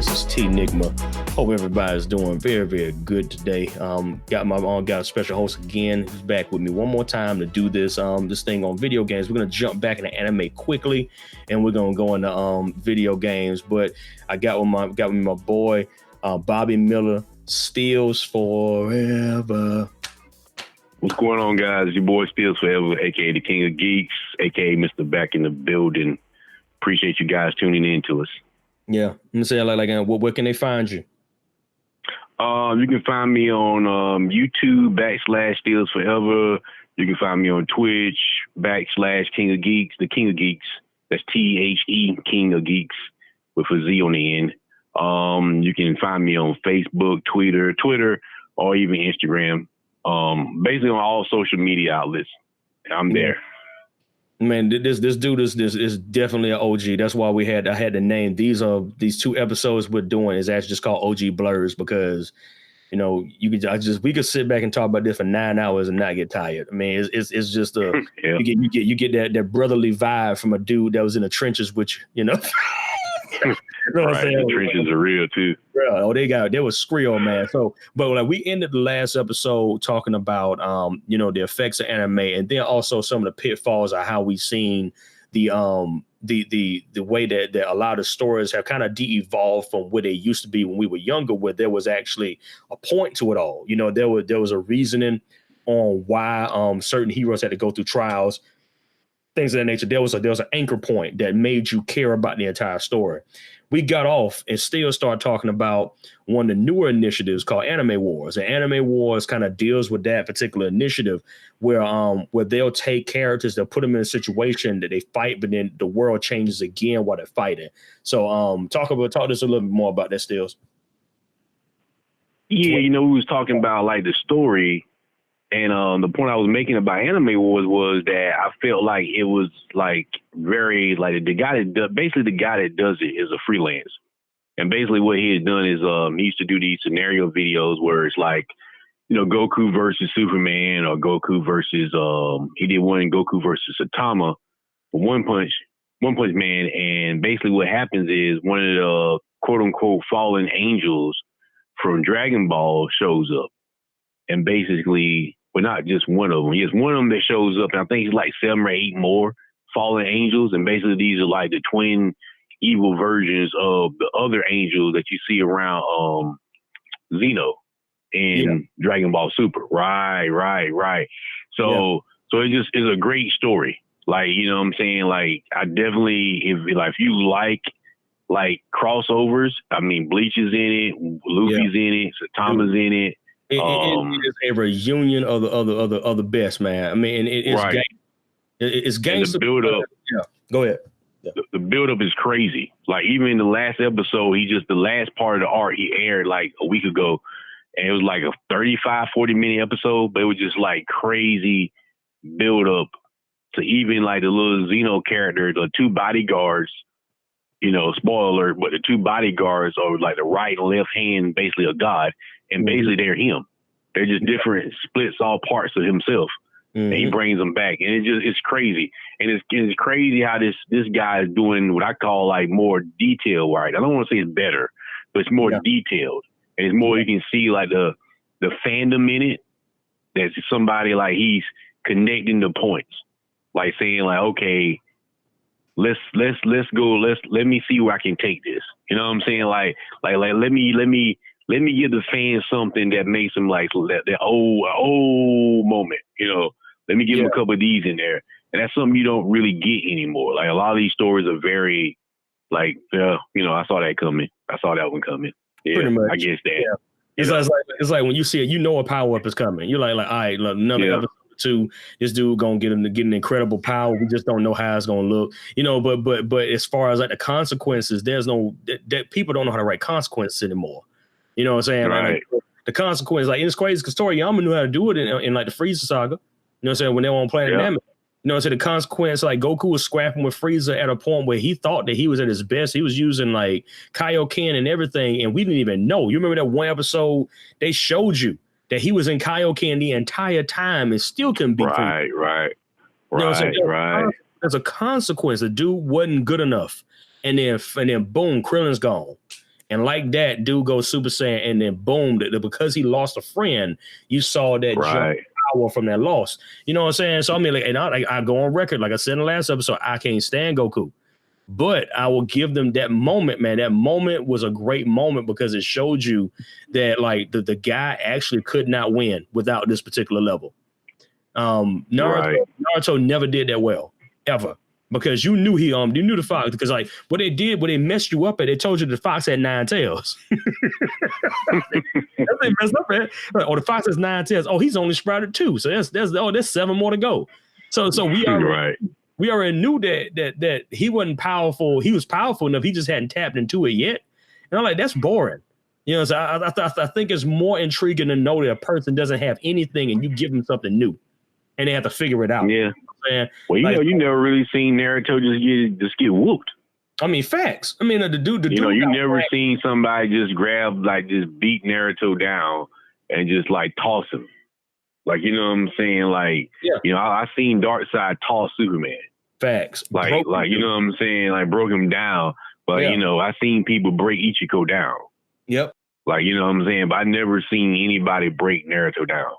This is T Nigma. Hope everybody's doing very, very good today. Got a special host again who's back with me one more time to do this thing on video games. We're gonna jump back into anime quickly, and we're gonna go into video games. But I got with my boy Bobby Miller, Steelz4ever. What's going on, guys? It's your boy Steez4ever, A.K.A. the King of Geeks, A.K.A. Mr. Back in the Building. Appreciate you guys tuning in to us. Yeah, I'm saying where can they find you? You can find me on YouTube /Steez4ever. You can find me on Twitch /King of Geeks, the King of Geeks. That's THE King of Geeks with a Z on the end. You can find me on Facebook, Twitter, or even Instagram. Basically on all social media outlets. I'm there. Man, this dude is definitely an OG. That's why I had to name these two episodes we're doing is actually just called OG BLERDs because we could sit back and talk about this for 9 hours and not get tired. I mean, it's just yeah. you get that brotherly vibe from a dude that was in the trenches with you, know. Right, the trenches are real too. Bro, they were Skrill, man. So, but we ended the last episode talking about the effects of anime, and then also some of the pitfalls of how we've seen the way that a lot of stories have kind of de-evolved from where they used to be when we were younger, where there was actually a point to it all. You know, there was a reasoning on why certain heroes had to go through trials, things of that nature. There was an anchor point that made you care about the entire story. We got off and still start talking about one of the newer initiatives called Anime Wars. And Anime Wars kind of deals with that particular initiative where they'll take characters, they'll put them in a situation that they fight, but then the world changes again while they're fighting. So talk to us a little bit more about that, Steelz. Yeah, we was talking about like the story. And the point I was making about Anime Wars was that I felt like it was like very like the guy that does it is a freelance. And basically what he has done is he used to do these scenario videos where it's like, Goku versus Superman or Goku versus he did one Goku versus Saitama, One Punch Man. And basically what happens is one of the quote unquote fallen angels from Dragon Ball shows up. And basically, well, not just one of them. Yes, one of them that shows up, and I think it's like 7 or 8 more fallen angels. And basically, these are like the twin evil versions of the other angels that you see around Xeno in Dragon Ball Super. Right. So it just is a great story. Like, you know what I'm saying? Like, I definitely, if you like crossovers, I mean, Bleach is in it, Luffy's in it, Saitama's in it. It is a reunion of the best, man. I mean, it's right. It's gangster. The build up. Yeah, go ahead. Yeah. The build up is crazy. Like even in the last episode, the last part of the arc he aired like a week ago, and it was like a 35-40 minute episode, but it was just like crazy build up to even like the little Xeno character, the 2 bodyguards. Spoiler alert, but the 2 bodyguards are like the right and left hand, basically of God. And basically they're him. They're just different splits, all parts of himself. And he brings them back. And it's crazy. And it's crazy how this guy is doing what I call like more detail, right? I don't want to say it's better, but it's more detailed. And it's more, you can see like the fandom in it. That's somebody like he's connecting the points. Like saying like, okay, let's go, let me see where I can take this. You know what I'm saying? Like let me give the fans something that makes them like that old moment, Let me give them a couple of these in there. And that's something you don't really get anymore. Like a lot of these stories are very like, I saw that coming. I saw that one coming. Yeah, pretty much. I guess that. Yeah. It's like when you see it, a power up is coming. You're like, all right, look, another episode or 2, this dude gonna get an incredible power. We just don't know how it's gonna look, But as far as like the consequences, there's no that people don't know how to write consequences anymore. You know what I'm saying? Right. Like the consequence, like it's crazy because Toriyama knew how to do it in like the Frieza saga. You know what I'm saying? When they were on Planet Namek. So the consequence, like Goku was scrapping with Frieza at a point where he thought that he was at his best. He was using like Kaioken and everything, and we didn't even know. You remember that one episode they showed you that he was in Kaioken the entire time and still couldn't beat Frieza. Right. There's a consequence. The dude wasn't good enough, and then boom, Krillin's gone. And like that, dude goes Super Saiyan, and then boom, because he lost a friend, you saw that jump power from that loss. You know what I'm saying? So I mean, like, and I go on record, like I said in the last episode, I can't stand Goku. But I will give them that moment, man. That moment was a great moment because it showed you that like the guy actually could not win without this particular level. Naruto never did that well, ever. Because you knew you knew the fox, because like what they did, when they messed you up at, they told you the fox had 9 tails. That's they messed up at. Or the fox has 9 tails. Oh, he's only sprouted 2. So there's 7 more to go. So we already knew that he wasn't powerful. He was powerful enough. He just hadn't tapped into it yet. And I'm like, that's boring. You know, so I think it's more intriguing to know that a person doesn't have anything and you give them something new and they have to figure it out. Yeah. You know well, you never really seen Naruto just get whooped. I mean, facts. I mean, the dude. You never seen somebody just beat Naruto down and just like toss him. Like, you know what I'm saying? Like, I seen Darkseid toss Superman. Facts. Like, you know what I'm saying? Like, broke him down. But, I seen people break Ichiko down. Yep. Like, you know what I'm saying? But I never seen anybody break Naruto down.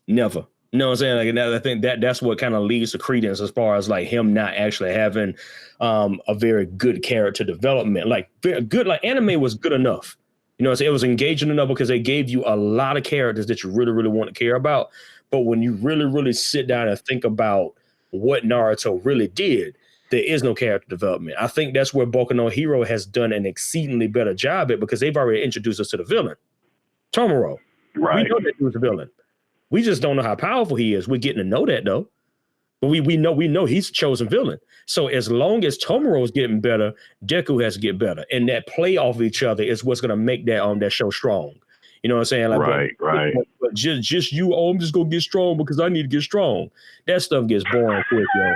Never. You know what I'm saying? Like, I think that's what kind of leads to credence as far as like him not actually having a very good character development. Like, very good. Like, anime was good enough. You know, it was engaging enough because they gave you a lot of characters that you really, really want to care about. But when you really, really sit down and think about what Naruto really did, there is no character development. I think that's where Boku no Hero has done an exceedingly better job at, because they've already introduced us to the villain, Tomoro. Right. We know that he was the villain. We just don't know how powerful he is. We're getting to know that though. But we know he's a chosen villain. So as long as Tomoro is getting better, Deku has to get better. And that play off of each other is what's going to make that show strong. You know what I'm saying? Like, right. But just you, I'm just going to get strong because I need to get strong. That stuff gets boring quick, yo.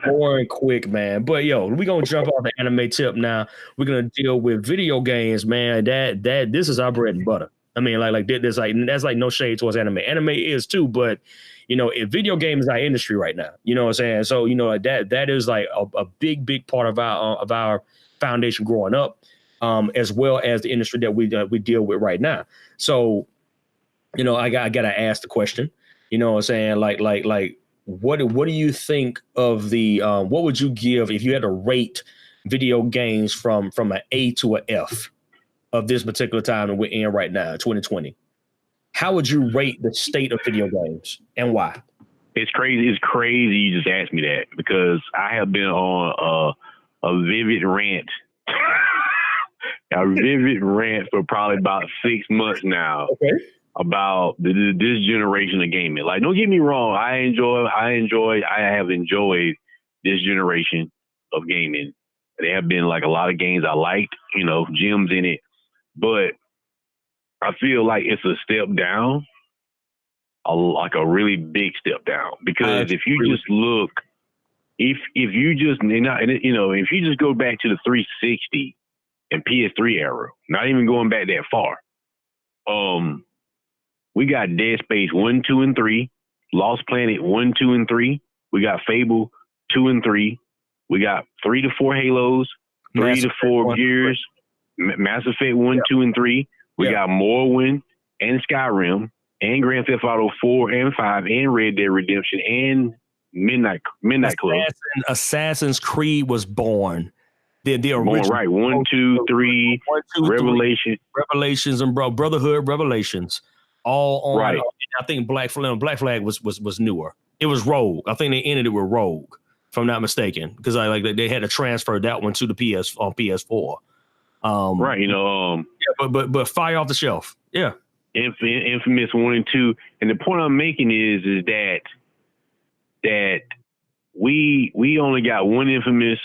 Boring quick, man. But yo, we're going to jump off the anime tip now. We're going to deal with video games, man. This is our bread and butter. I mean, that's like no shade towards anime. Anime is too, but video games is our industry right now. You know what I'm saying? So that is like a big part of our foundation growing up, as well as the industry that we deal with right now. So, I gotta ask the question. You know what I'm saying? Like what do you think of the what would you give if you had to rate video games from an A to an F of this particular time that we're in right now, 2020? How would you rate the state of video games and why? It's crazy. It's crazy you just asked me that, because I have been on a vivid rant. A vivid rant for probably about 6 months now. Okay. About this generation of gaming. Like, don't get me wrong. I have enjoyed this generation of gaming. There have been like a lot of games I liked, gems in it. But I feel like it's a step down, like a really big step down. Because if you just look, if you just go back to the 360 and PS3 era, not even going back that far, we got Dead Space 1, 2, and 3, Lost Planet 1, 2, and 3. We got Fable 2 and 3. We got 3 to 4 Halos, 3 to 4 Gears, Mass Effect 1, 2, and 3. We got Morrowind and Skyrim and Grand Theft Auto 4 and 5 and Red Dead Redemption and Midnight Club. Assassin's Creed was born. The original. Right. 1, 2, 3, Revelations and Brotherhood Revelations. All on. Right. I think Black Flag was newer. It was Rogue. I think they ended it with Rogue, if I'm not mistaken, because they had to transfer that one to the PS4. Right. But fire off the shelf. Yeah. Infamous 1 and 2. And the point I'm making is that we only got one Infamous.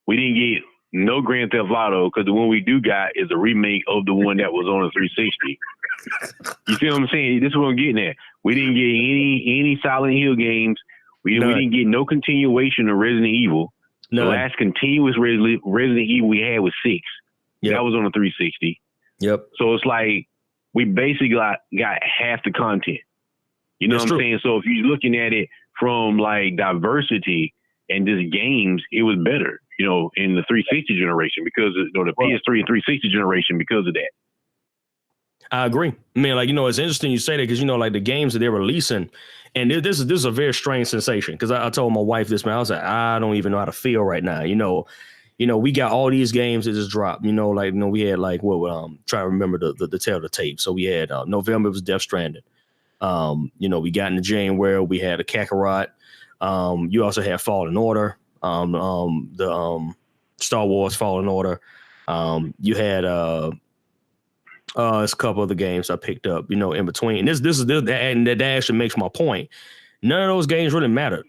We didn't get no Grand Theft Auto, because the one we do got is a remake of the one that was on the 360. You see what I'm saying? This is what I'm getting at. We didn't get any Silent Hill games. We didn't get no continuation of Resident Evil. The last continuous Resident Evil we had was 6. Yep. That was on the 360. Yep. So it's like we basically got half the content. You know what I'm saying? So if you're looking at it from like diversity and just games, it was better. you know, in the 360 generation because of, you know, the PS3 and 360 generation because of that. I agree. I mean, like, you know, it's interesting you say that because, you know, like the games that they're releasing, and this is a very strange sensation because I told my wife this, man. I was like, I don't even know how to feel right now. You know, we got all these games that just dropped. You know, like, you know, we had like try to remember the tail of the tape. So we had November was Death Stranding. You know, we got into January, we had a Kakarot. You also had Fallen Order. The Star Wars Fallen Order. You had it's a couple of the games I picked up, you know, in between. And and that actually makes my point. None of those games really mattered.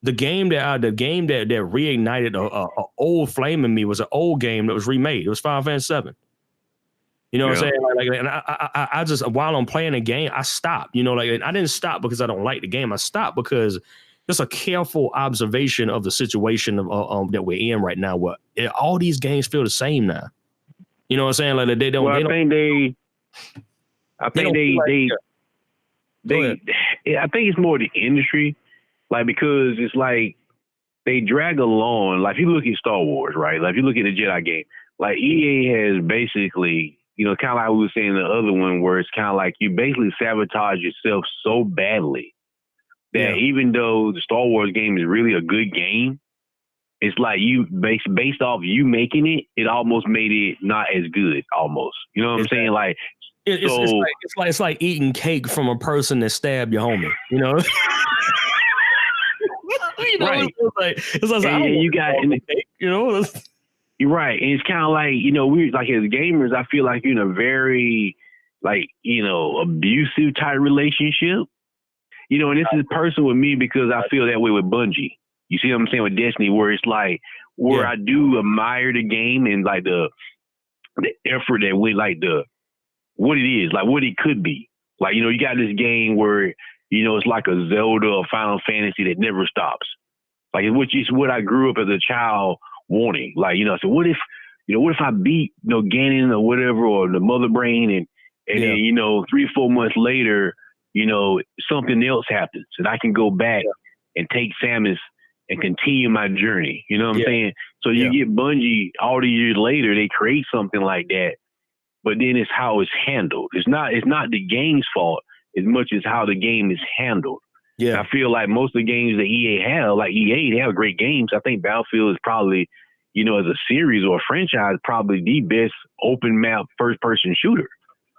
The game that reignited a old flame in me was an old game that was remade. It was Final Fantasy VII. You know what I'm saying? Like, and I just, while I'm playing a game, I stopped. You know, like, and I didn't stop because I don't like the game. I stopped because it's a careful observation of the situation of that we're in right now. Where all these games feel the same now. You know what I'm saying? Like they don't. Well, I think it's more the industry, like, because it's like they drag along. Like, if you look at Star Wars, right? Like, if you look at the Jedi game, like EA has basically, you know, kind of like we were saying the other one, where it's kind of like you basically sabotage yourself so badly that even though the Star Wars game is really a good game, it's like you based off you making it, it almost made it not as good, almost. You know what I'm saying? Like, it's like eating cake from a person that stabbed your homie. You know, right? It's like and you got, cake, you know. You're right, and it's kind of like, you know, we like as gamers, I feel like you're in a very, like, you know, abusive type relationship. You know, and this is personal with me because I feel that way with Bungie. You see what I'm saying with Destiny, where it's like, where I do admire the game and like the effort that we like what it is, like what it could be. Like, you know, you got this game where, you know, it's like a Zelda or Final Fantasy that never stops. Like, which is what I grew up as a child wanting. Like, you know, so what if I beat, you know, Ganon or whatever, or the Mother Brain, and then, you know, 3 or 4 months later, you know, something else happens and I can go back and take Samus and continue my journey. You know what I'm saying? So you get Bungie all these years later, they create something like that, but then it's how it's handled. It's not the game's fault as much as how the game is handled. Yeah. And I feel like most of the games that EA have, like EA, they have great games. I think Battlefield is probably, you know, as a series or a franchise, probably the best open map first person shooter.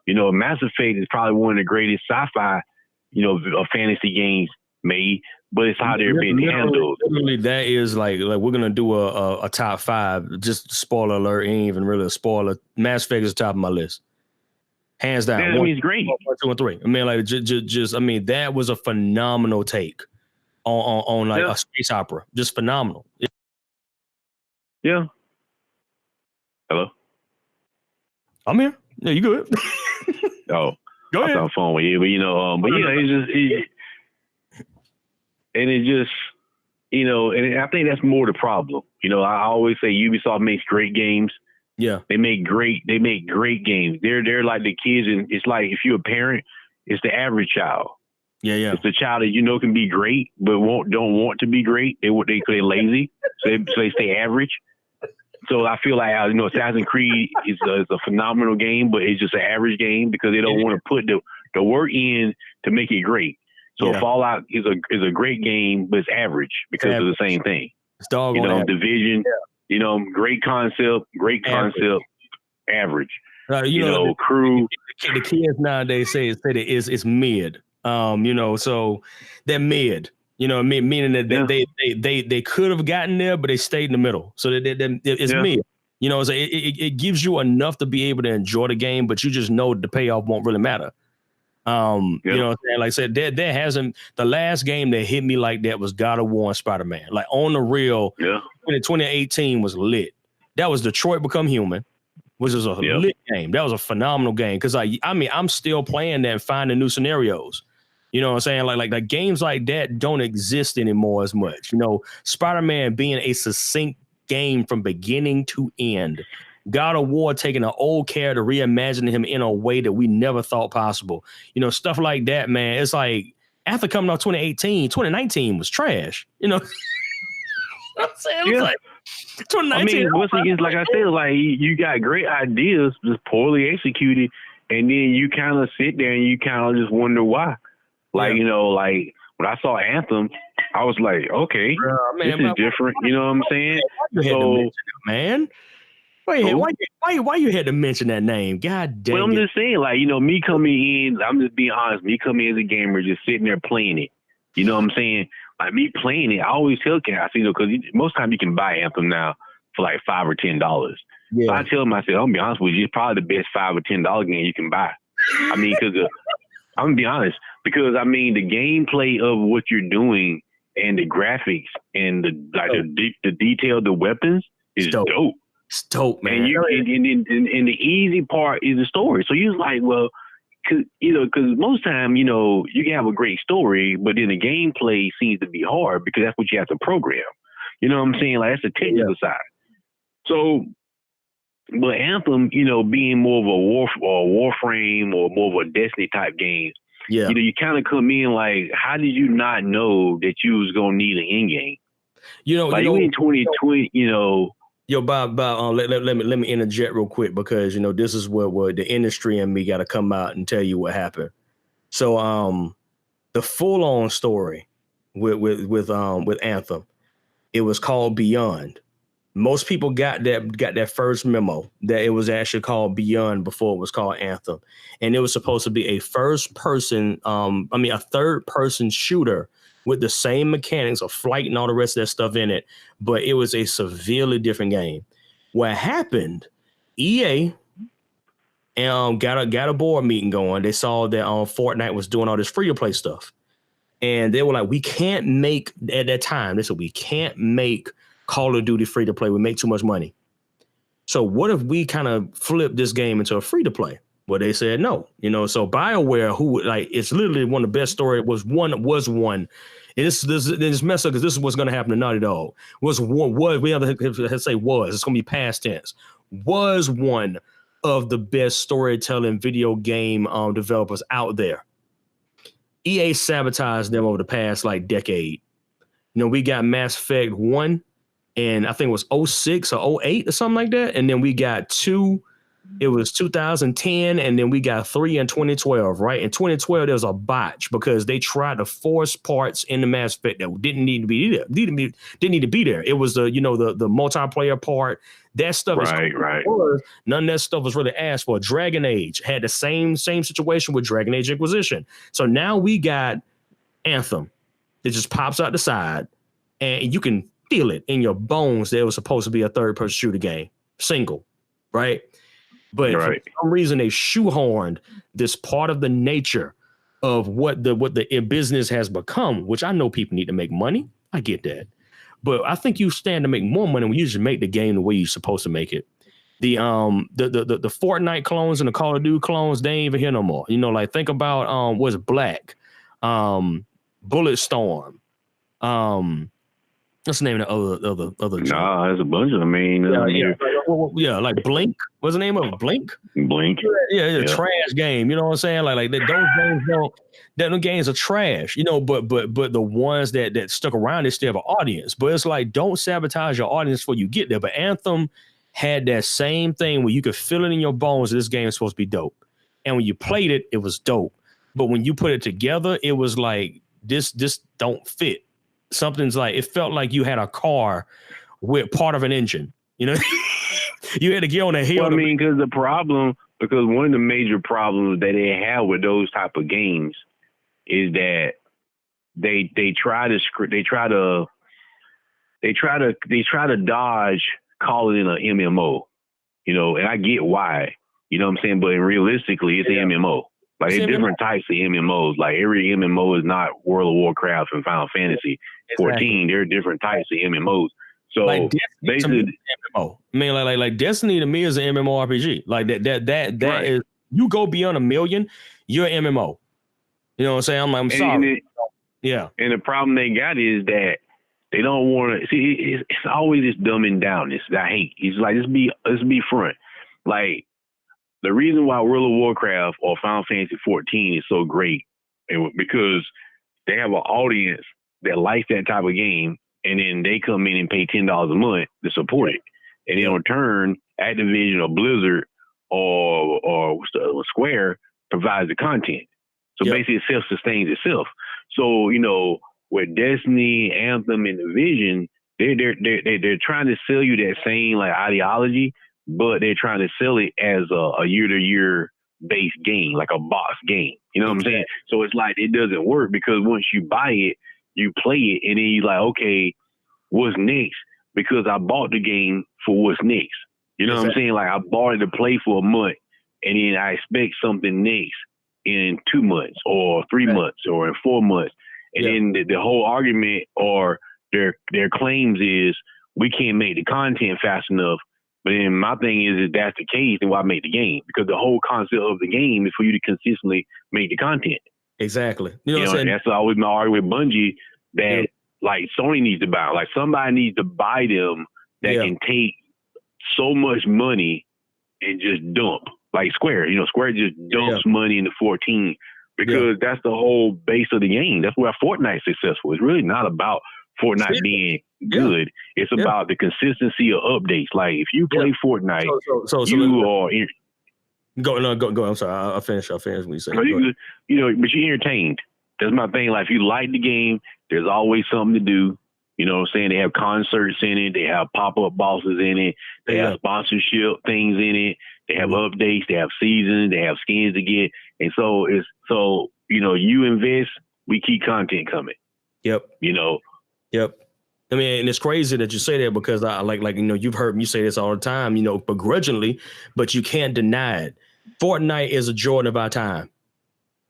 You know, Mass Effect is probably one of the greatest sci-fi, you know, fantasy games made, but it's how they're being handled. Literally, that is like we're gonna do a top 5. Just spoiler alert, ain't even really a spoiler. Mass Effect is the top of my list, hands down. Yeah, I mean, it's great. 1, 2, and 3. I mean, like just I mean, that was a phenomenal take on like a space opera. Just phenomenal. Yeah. Hello. I'm here. Yeah, you good? Oh, go ahead. I was on the phone with you, but you know, but yeah, it's just, you know, and I think that's more the problem. You know, I always say Ubisoft makes great games. Yeah, they make great games. They're like the kids, and it's like if you're a parent, it's the average child. Yeah. It's the child that you know can be great, but don't want to be great. They're lazy, so they stay average. So I feel like, you know, Assassin's Creed is a phenomenal game, but it's just an average game because they don't want to put the work in to make it great. So Fallout is a great game, but it's average because of the same thing. It's dog, you know, average. Division, you know, great concept, average. You know, crew. The kids nowadays say that it's mid. You know, so they're mid. You know, meaning that they could have gotten there, but they stayed in the middle. So it's mid. You know, so it gives you enough to be able to enjoy the game, but you just know the payoff won't really matter. You know what I'm saying? Like I said, there hasn't, the last game that hit me like that was God of War and Spider-Man. Like, on the real, 2018 was lit. That was Detroit Become Human, which was a lit game. That was a phenomenal game because I mean, I'm still playing that and finding new scenarios. You know what I'm saying? Like games like that don't exist anymore as much. You know, Spider-Man being a succinct game from beginning to end. God of War taking an old character, reimagining him in a way that we never thought possible. You know, stuff like that, man. It's like, after coming out 2019 was trash. You know, I'm saying? It's like, I mean, once again, like I said, like you got great ideas, just poorly executed, and then you kind of sit there and you kind of just wonder why. Like, you know, like when I saw Anthem, I was like, okay, this is different. You know what I'm saying? So, man, why you had to mention that name? God dang it. Well, I'm just saying, like, you know, me coming in, I'm just being honest, me coming in as a gamer, just sitting there playing it. You know what I'm saying? Like, me playing it, I always tell cats, you know, because most time you can buy Anthem now for like $5 or $10. Yeah. So I tell them, I said, I'm going to be honest with you, it's probably the best $5 or $10 game you can buy. I mean, because I'm going to be honest, because, I mean, the gameplay of what you're doing and the graphics and the detail of the weapons is dope. It's dope, man. And the easy part is the story. So you're like, well, because most time, you know, you can have a great story, but then the gameplay seems to be hard because that's what you have to program. You know what I'm saying? Like, that's the technical side. So, but Anthem, you know, being more of a Warframe or more of a Destiny type game, you know, you kind of come in like, how did you not know that you was gonna need an end game? You know, like in 2020, you know. Yo, Bob, let me interject real quick because, you know, this is what the industry and me got to come out and tell you what happened. So, the full on story with Anthem, it was called Beyond. Most people got that first memo that it was actually called Beyond before it was called Anthem, and it was supposed to be a third person shooter with the same mechanics of flight and all the rest of that stuff in it, but it was a severely different game. What happened? EA got a board meeting going. They saw that Fortnite was doing all this free to play stuff, and they were like, "We can't make at that time." They said, "We can't make Call of Duty free to play. We make too much money. So what if we kind of flip this game into a free to play?" Well, they said no. You know, so BioWare, who like it's literally one of the best stories, was one. And this mess up because this is what's going to happen to Naughty Dog. We have to say was. It's going to be past tense. Was one of the best storytelling video game developers out there. EA sabotaged them over the past like decade. You know, we got Mass Effect 1. And I think it was 06 or 08 or something like that. And then we got 2, it was 2010. And then we got 3 in 2012, right? In 2012, there was a botch because they tried to force parts in the Mass Effect that didn't need to be there. Didn't need to be there. It was the multiplayer part. That stuff right. None of that stuff was really asked for. Dragon Age had the same situation with Dragon Age Inquisition. So now we got Anthem. It just pops out the side and you can feel it in your bones that it was supposed to be a third-person shooter game, single, right? But for some reason they shoehorned this part of the nature of what the business has become, which I know people need to make money. I get that, but I think you stand to make more money when you just make the game the way you're supposed to make it. The Fortnite clones and the Call of Duty clones, they ain't even here no more. You know, like think about what's Black, Bulletstorm, what's the name of the other? Nah, there's a bunch of them. I mean, like Blink. What's the name of it? Blink? Blink. Yeah, it's a trash game. You know what I'm saying? Like those games those games are trash. You know, but the ones that stuck around, they still have an audience. But it's like, don't sabotage your audience before you get there. But Anthem had that same thing where you could feel it in your bones that this game is supposed to be dope. And when you played it, it was dope. But when you put it together, it was like this don't fit. Something's like, it felt like you had a car with part of an engine, you know. You had to get on a hill. Well, I mean, because one of the major problems that they have with those type of games is that they try to dodge calling it an MMO, you know, and I get why, you know what I'm saying, but realistically, it's an MMO. Like, there's different types of MMOs. Like, every MMO is not World of Warcraft and Final Fantasy 14. There are different types of MMOs. So like basically, MMO. I mean, like Destiny to me is an MMORPG. Like that is, you go beyond 1 million, you're an MMO. You know what I'm saying? I'm sorry. And the problem they got is that they don't want to see. It's always this dumbing down. This I hate. It's like let's be front. Like, the reason why World of Warcraft or Final Fantasy 14 is so great, because they have an audience that likes that type of game, and then they come in and pay $10 a month to support it. And then in turn, Activision or Blizzard or Square provides the content. So basically it self-sustains itself. So, with Destiny, Anthem, and Division, they're trying to sell you that same like ideology, but they're trying to sell it as a year-to-year based game, like a box game. You know what I'm saying? So it's like it doesn't work because once you buy it, you play it, and then you're like, okay, what's next? Because I bought the game for what's next. You know what I'm saying? Like I bought it to play for a month, and then I expect something next in 2 months or 3 months or in 4 months. And then the whole argument or their claims is we can't make the content fast enough. But then my thing is, if that's the case, then why make the game? Because the whole concept of the game is for you to consistently make the content. Exactly. You know what I'm saying? That's always my argument with Bungie that like Sony needs to buy. Like somebody needs to buy them that can take so much money and just dump. Like Square, Square just dumps money into 14 because that's the whole base of the game. That's where Fortnite's successful. It's really not about Fortnite being good. It's about the consistency of updates. Like if you play Fortnite, you are go. I'm sorry. I'll finish what you said. But you're entertained. That's my thing. Like if you like the game, there's always something to do. You know what I'm saying? They have concerts in it. They have pop-up bosses in it. They have sponsorship things in it. They have updates. They have seasons. They have skins to get. And so you invest, we keep content coming. Yep. Yep. I mean, and it's crazy that you say that because I you've heard me say this all the time, begrudgingly, but you can't deny it. Fortnite is a Jordan of our time.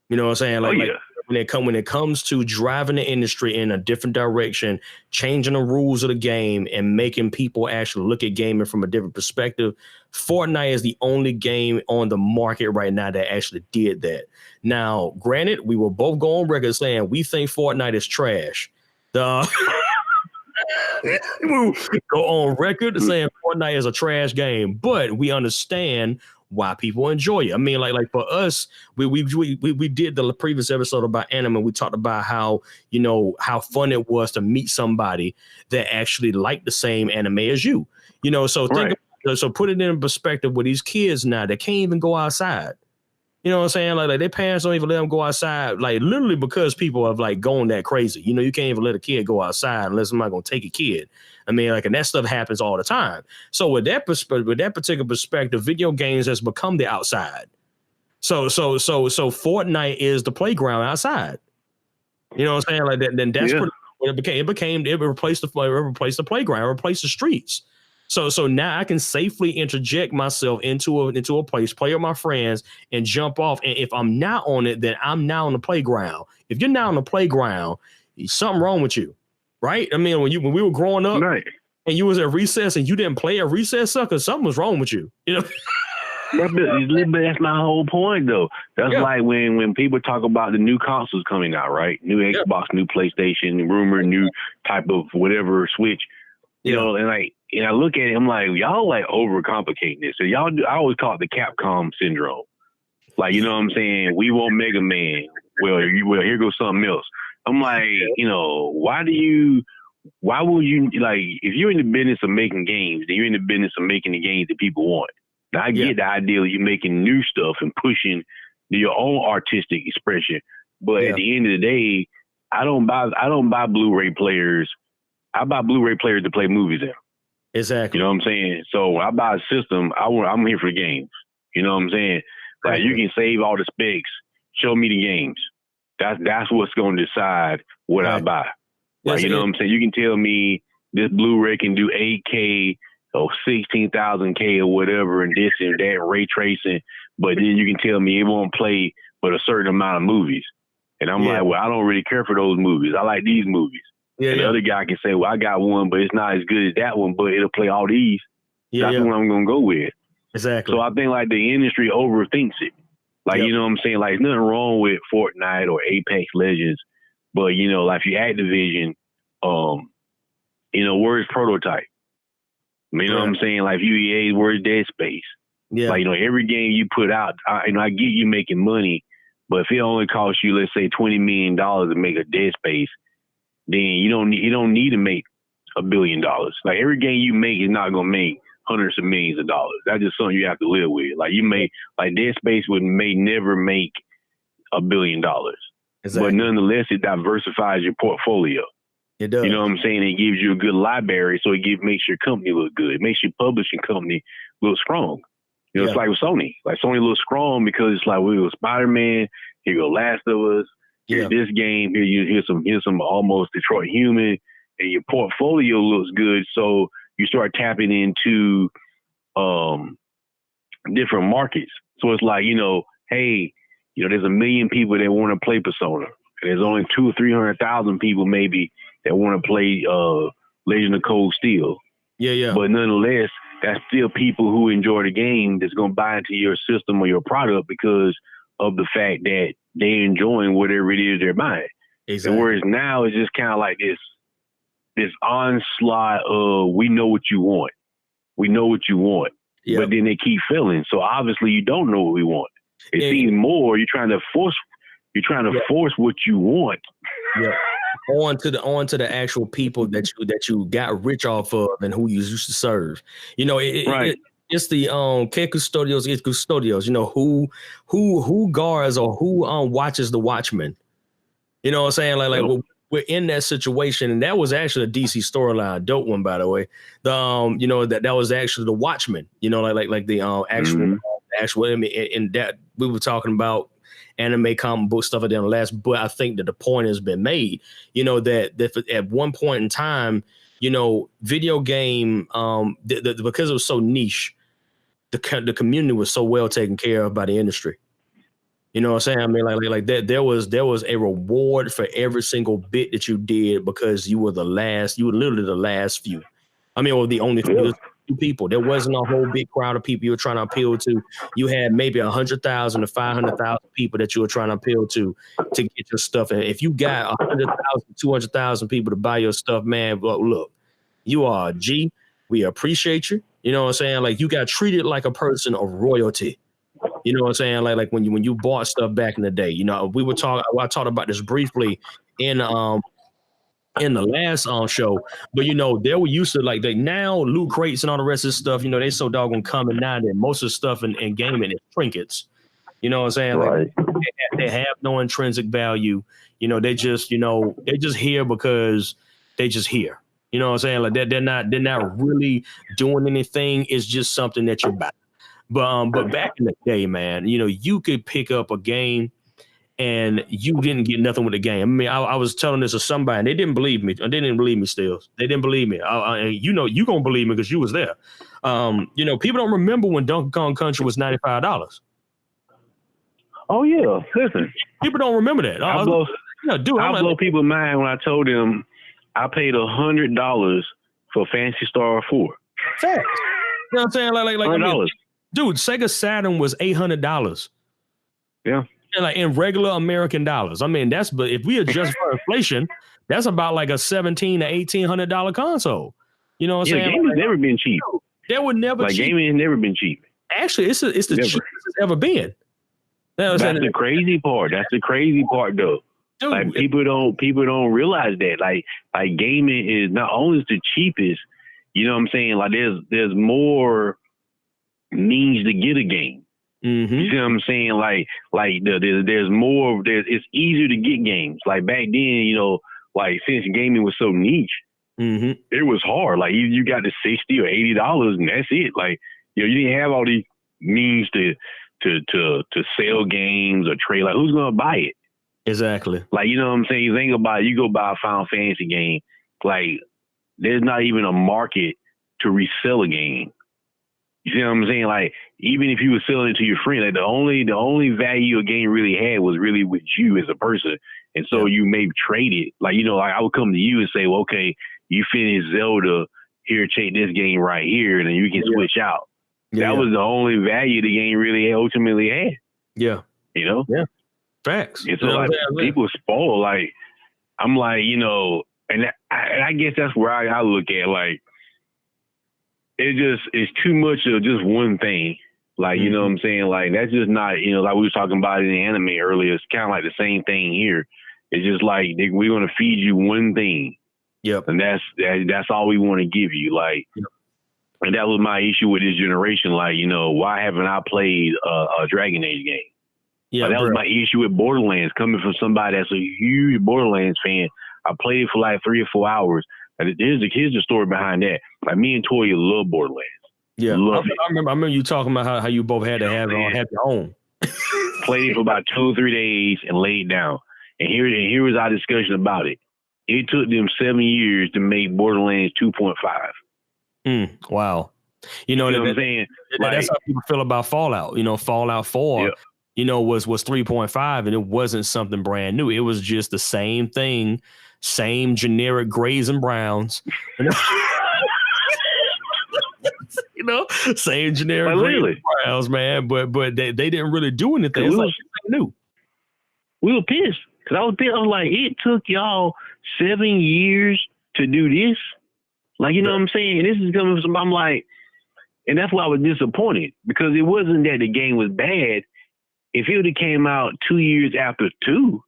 You know what I'm saying? When it comes to driving the industry in a different direction, changing the rules of the game and making people actually look at gaming from a different perspective, Fortnite is the only game on the market right now that actually did that. Now, granted, we will both go on record saying we think Fortnite is trash. We'll go on record saying Fortnite is a trash game, but we understand why people enjoy it. I mean, like for us, we did the previous episode about anime. We talked about how how fun it was to meet somebody that actually liked the same anime as you. So put it in perspective with these kids now that can't even go outside. You know what I'm saying? Like their parents don't even let them go outside, like literally because people have like gone that crazy. You can't even let a kid go outside unless somebody's gonna take a kid. I mean, and that stuff happens all the time. So with that particular perspective, video games has become the outside. So Fortnite is the playground outside. You know what I'm saying? Like that. Then that's what it became. It replaced the playground. It replaced the streets. So now I can safely interject myself into a place, play with my friends, and jump off. And if I'm not on it, then I'm now on the playground. If you're now on the playground, something wrong with you, right? I mean, when we were growing up, and you was at recess and you didn't play at recess, sucker, something was wrong with you. That's my whole point, though. That's like when people talk about the new consoles coming out, right? New Xbox, new PlayStation, rumor, new type of whatever Switch. And I look at it, I'm like, y'all like overcomplicating this. So I always call it the Capcom syndrome. Like, you know what I'm saying? We want Mega Man. Well, here goes something else. I'm like, why would you, like, if you're in the business of making games, then you're in the business of making the games that people want. Now, I get the idea of you making new stuff and pushing your own artistic expression. But at the end of the day, I don't buy Blu-ray players. I buy Blu-ray players to play movies in. Exactly. You know what I'm saying? So when I buy a system, I'm here for the games. You know what I'm saying? Like you can save all the specs, show me the games. That's what's going to decide what I buy. Like, you know what I'm saying? You can tell me this Blu-ray can do 8K or 16,000K or whatever, and this and that ray tracing, but then you can tell me it won't play but a certain amount of movies. And I'm like, well, I don't really care for those movies. I like these movies. And the other guy can say, well, I got one, but it's not as good as that one, but it'll play all these. That's what I'm going to go with. Exactly. So I think like the industry overthinks it. Like, you know what I'm saying? Like, there's nothing wrong with Fortnite or Apex Legends, but, like if you Activision, where's Prototype? You know what I'm saying? Like, UEA, where's Dead Space? Yeah. Like, every game you put out, I get you making money, but if it only costs you, let's say, $20 million to make a Dead Space, then you don't need to make $1 billion. Like every game you make is not gonna make hundreds of millions of dollars. That's just something you have to live with. Like you may like Dead Space may never make $1 billion. Exactly. But nonetheless it diversifies your portfolio. It does. You know what I'm saying? It gives you a good library, so makes your company look good. It makes your publishing company look strong. You know, it's like with Sony. Like Sony looks strong because it's like we go Spider-Man, here go Last of Us, here's this game, here's some almost Detroit Human, and your portfolio looks good. So you start tapping into different markets. So it's like, hey, there's 1 million people that want to play Persona. And there's only 200,000 or 300,000 people maybe that want to play Legend of Cold Steel. Yeah. But nonetheless, that's still people who enjoy the game that's going to buy into your system or your product because of the fact that they're enjoying whatever it is they're buying. Exactly. And whereas now it's just kind of like this onslaught of we know what you want. We know what you want. Yep. But then they keep failing. So obviously you don't know what we want. It seems more you're trying to force what you want. Yeah. On to the actual people that you got rich off of and who you used to serve. It's the que custodios is custodios. Who guards or who watches the watchmen. You know what I'm saying? Like we're in that situation, and that was actually a DC storyline, dope one by the way. The that was actually the Watchmen. Like the actual. I mean, and that we were talking about anime, comic book stuff at the last, but I think that the point has been made. That at one point in time, video game, because it was so niche, the community was so well taken care of by the industry. You know what I'm saying? I mean, like that. There was a reward for every single bit that you did because you were literally the last few. I mean, or the only few people. There wasn't a whole big crowd of people you were trying to appeal to. You had maybe 100,000 to 500,000 people that you were trying to appeal to get your stuff. And if you got 100,000, 200,000 people to buy your stuff, man, look, you are a G. We appreciate you. You know what I'm saying? Like you got treated like a person of royalty. You know what I'm saying? Like when you bought stuff back in the day. I talked about this briefly in the last show, but they were used to like now loot crates and all the rest of this stuff. They so doggone common now that most of the stuff in gaming is trinkets. You know what I'm saying? Right. Like they have no intrinsic value. They just here because they just here. You know what I'm saying? Like they're not really doing anything. It's just something that you buy. But back in the day, man, you could pick up a game and you didn't get nothing with the game. I mean, I was telling this to somebody and they didn't believe me. They didn't believe me, Steelz. They didn't believe me. You going to believe me because you was there. People don't remember when Donkey Kong Country was $95. Oh, yeah. Listen. People don't remember that. I blow people's mind when I told them I paid $100 for Phantasy Star 4. Facts. You know what I'm saying? Like $100. Dude, Sega Saturn was $800. Yeah. And like in regular American dollars. I mean, but if we adjust for inflation, that's about like a $1,700 to $1,800 console. You know what I'm saying? Gaming's never been cheap. That would never cheap. Gaming has never been cheap. Actually, it's the cheapest it's ever been. That's the crazy part. That's the crazy part, though. Dude, like people don't realize that. Like gaming is not only the cheapest. You know what I'm saying? Like there's more means to get a game. Mm-hmm. You see what I'm saying? Like there's more. It's easier to get games. Like back then, like since gaming was so niche, it was hard. Like you got the $60 or $80 and that's it. Like you didn't have all these means to sell games or trade. Like who's gonna buy it? Exactly. Like you know what I'm saying? You think about it, you go buy a Final Fantasy game. Like there's not even a market to resell a game. You see what I'm saying? Like, even if you were selling it to your friend, like the only value a game really had was really with you as a person. And so you may trade it. Like, like I would come to you and say, well, okay, you finished Zelda, here, take this game right here, and then you can switch out. That was the only value the game really ultimately had. Yeah. Yeah. Facts. And so like people spoil, like, I'm like, and I guess that's where I look at, like, it's too much of just one thing. Like, you know what I'm saying? Like, that's just not, like we were talking about in the anime earlier. It's kind of like the same thing here. It's just like, we're going to feed you one thing. Yep. And that's all we want to give you. Like, yep. And that was my issue with this generation. Like, why haven't I played a Dragon Age game? Yeah, that was my issue with Borderlands, coming from somebody that's a huge Borderlands fan. I played it for like 3 or 4 hours. And here's the story behind that. Like, me and Toya love Borderlands. Yeah, I remember you talking about how you both had to have your own. Played it for about 2 or 3 days and laid down. And here was our discussion about it. It took them 7 years to make Borderlands 2.5. Wow. You know what I'm saying? That's how people feel about Fallout. Fallout 4, yep. Was 3.5, and it wasn't something brand new. It was just the same thing, same generic grays and browns. Same generic grays and browns, man. But they didn't really do anything. It's like new. We were pissed because I was pissed. I was like, it took y'all 7 years to do this. Like, you know what I'm saying? This is coming from, I'm like, and that's why I was disappointed, because it wasn't that the game was bad. If it would have came out 2 years after 2,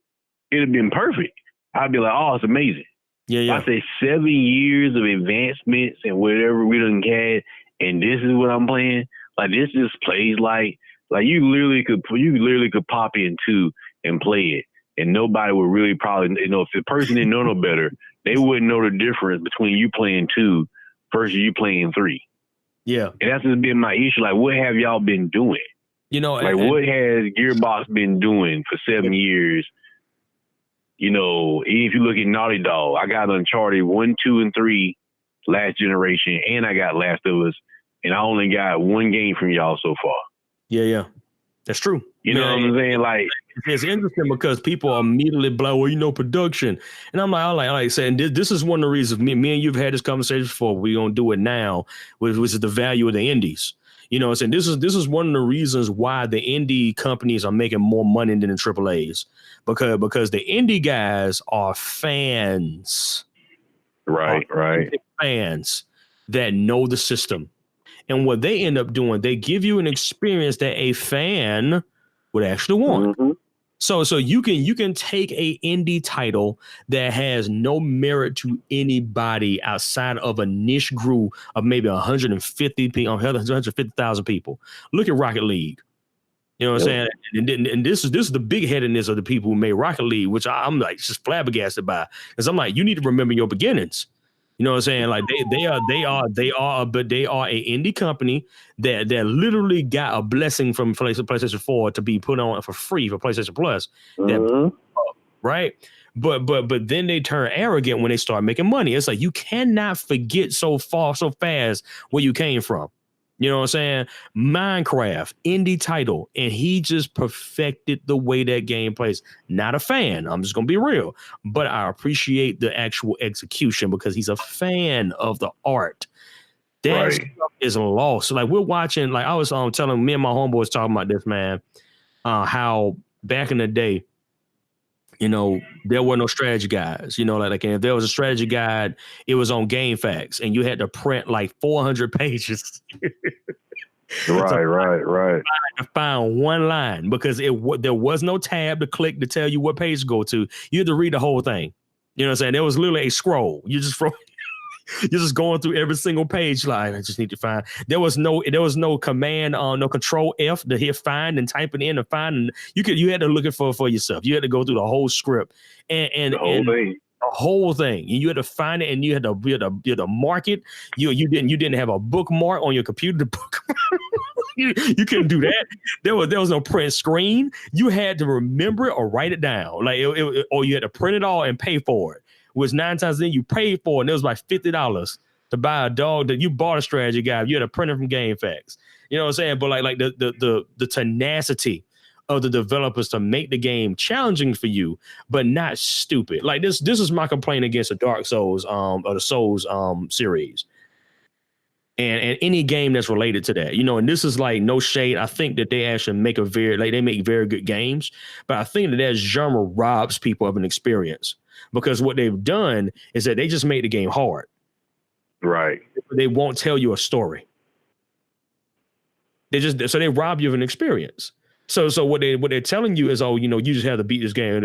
it'd have been perfect. I'd be like, oh, it's amazing. Yeah. I say 7 years of advancements and whatever we done had, and this is what I'm playing. Like, this just plays like you literally could pop into and play it, and nobody would really probably, if the person didn't know no better, they wouldn't know the difference between you playing 2 versus you playing 3. Yeah. And that's just been my issue. Like, what have y'all been doing? What has Gearbox been doing for 7 years? If you look at Naughty Dog, I got Uncharted 1, 2, and 3 last generation, and I got Last of Us, and I only got 1 game from y'all so far. Yeah. That's true. You know what I'm saying? Like, it's interesting because people immediately blow, production. And I'm like saying, this is one of the reasons me and you've had this conversation before. We're going to do it now, which is the value of the indies. Saying this is one of the reasons why the indie companies are making more money than the AAAs, because the indie guys are fans. Right. Fans that know the system. And what they end up doing, they give you an experience that a fan would actually want. Mm-hmm. So you can take a indie title that has no merit to anybody outside of a niche group of maybe 150,000 people. Look at Rocket League. You know what I'm saying? And this is the big headedness of the people who made Rocket League, which I'm like just flabbergasted by, because I'm like, you need to remember your beginnings. You know what I'm saying? Like they are an indie company that literally got a blessing from PlayStation 4 to be put on for free for PlayStation Plus. Right? But then they turn arrogant when they start making money. It's like, you cannot forget so fast where you came from. You know what I'm saying? Minecraft, indie title, and he just perfected the way that game plays. Not a fan, I'm just gonna be real, but I appreciate the actual execution because he's a fan of the art. That stuff is lost. Like, we're watching, like I was telling me and my homeboys talking about this, man, how back in the day, there were no strategy guides. Like if there was a strategy guide, it was on GameFAQs, and you had to print like 400 pages. Right. To find one line, because there was no tab to click to tell you what page to go to. You had to read the whole thing. You know what I'm saying? There was literally a scroll. You're just going through every single page line. I just need to find. There was no command no control F to hit find and type it in and find. And you had to look it for yourself. You had to go through the whole script and the whole thing. And you had to find it, and you had to mark it. You didn't have a bookmark on your computer to bookmark. You couldn't do that. There was no print screen. You had to remember it or write it down. Like or you had to print it all and pay for it. Which 9 times then you paid for it, and it was like $50 to buy a dog that you bought a strategy guide. You had to print it from GameFAQs. You know what I'm saying? But like the tenacity of the developers to make the game challenging for you, but not stupid. Like this is my complaint against the Dark Souls or the Souls series. And any game that's related to that, and this is like no shade. I think that they actually make they make very good games, but I think that genre robs people of an experience, because what they've done is that they just made the game hard. Right. They won't tell you a story. They rob you of an experience. So what they're telling you is, oh, you know, you just have to beat this game.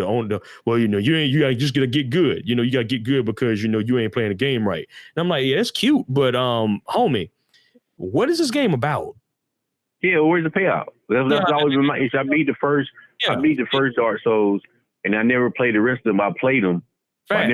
Well, you know, you gotta just gotta get good. You know, you gotta get good because you know you ain't playing the game right. And I'm like, yeah, that's cute, but homie, what is this game about? Yeah, where's the payout? That's always been my issue. I beat the first Dark Souls, and I never played the rest of them. I played them. I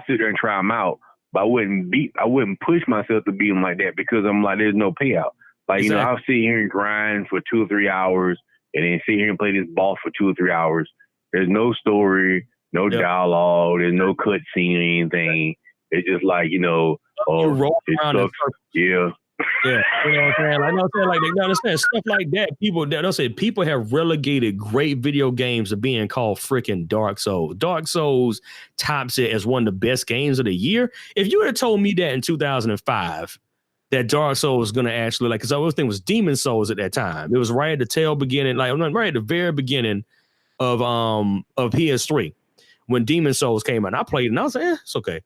sit there and try them out, but I wouldn't push myself to beat them like that because I'm like, there's no payout. Like, you know, I'll sit here and grind for 2 or 3 hours and then sit here and play this boss for 2 or 3 hours. There's no story, no dialogue, there's no cutscene or anything. It's just like, you know, it sucks. Yeah. Yeah, you know what I'm saying? Like, they don't understand stuff like that. People have relegated great video games to being called freaking Dark Souls. Dark Souls tops it as one of the best games of the year. If you would have told me that in 2005, that Dark Souls was going to actually, like, because I always think it was Demon Souls at that time. It was right at the tail beginning, like right at the very beginning of PS3 when Demon Souls came out. And I played it and I was like, it's okay. You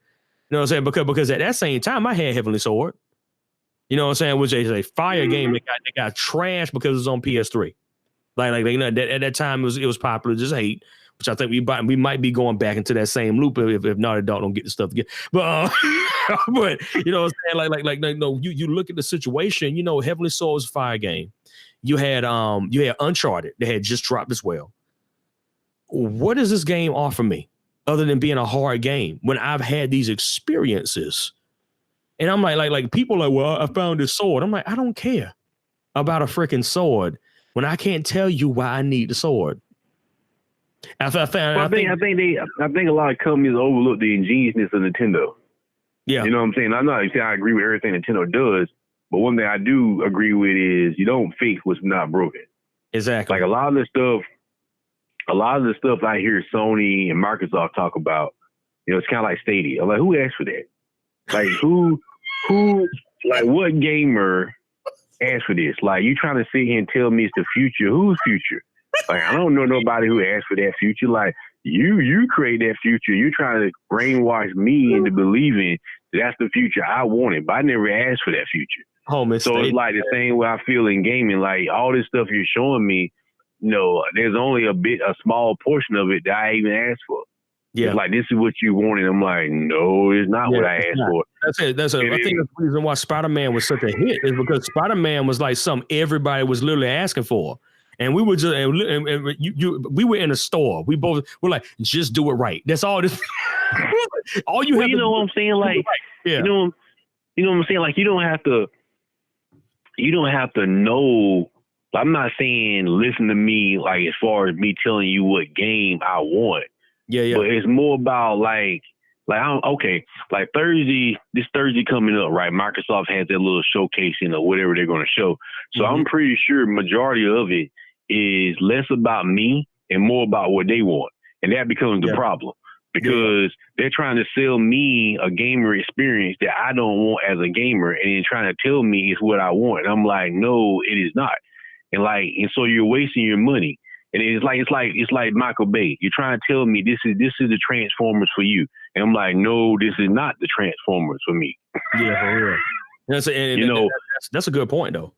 know what I'm saying? Because at that same time, I had Heavenly Sword. You know what I'm saying? Which is a fire game that got trashed because it was on PS3. Like you know, at that time it was popular, just hate. Which I think we might be going back into that same loop if Naughty Dog don't get the stuff together. But but you know what I'm saying? Like no, you look at the situation. You know, Heavenly Sword was a fire game. You had Uncharted that had just dropped as well. What does this game offer me other than being a hard game when I've had these experiences? And I'm like people are like, well, I found this sword. I'm like, I don't care about a freaking sword when I can't tell you why I need the sword. I think a lot of companies overlook the ingeniousness of Nintendo. Yeah, you know what I'm saying. I'm not saying I agree with everything Nintendo does, but one thing I do agree with is you don't fix what's not broken. Exactly. Like a lot of the stuff I hear Sony and Microsoft talk about, you know, it's kind of like Stadia. I'm like, who asked for that? Like who, like what gamer asked for this? Like you trying to sit here and tell me it's the future? Whose future? Like I don't know nobody who asked for that future. Like you create that future. You trying to brainwash me into believing that's the future I wanted, but I never asked for that future. So it's like the same way I feel in gaming. Like all this stuff you're showing me, you know, there's only a small portion of it that I even asked for. Yeah, it's like this is what you wanted. I'm like, no, it's not what I asked for. That's it. I think that's the reason why Spider-Man was such a hit is because Spider-Man was like something everybody was literally asking for, and we were just we were in a store. We both were like, just do it right. That's all. This all you have. You know what I'm saying? Like, you know what I'm saying? Like, you don't have to know. I'm not saying listen to me. Like as far as me telling you what game I want. Yeah. But it's more about like this Thursday coming up, right? Microsoft has that little showcasing or whatever they're going to show. So I'm pretty sure majority of it is less about me and more about what they want. And that becomes the problem because they're trying to sell me a gamer experience that I don't want as a gamer and then trying to tell me it's what I want. And I'm like, no, it is not. And so you're wasting your money. And it's like Michael Bay. You're trying to tell me this is the Transformers for you, and I'm like, no, this is not the Transformers for me. Yeah, for real. That's a good point, though.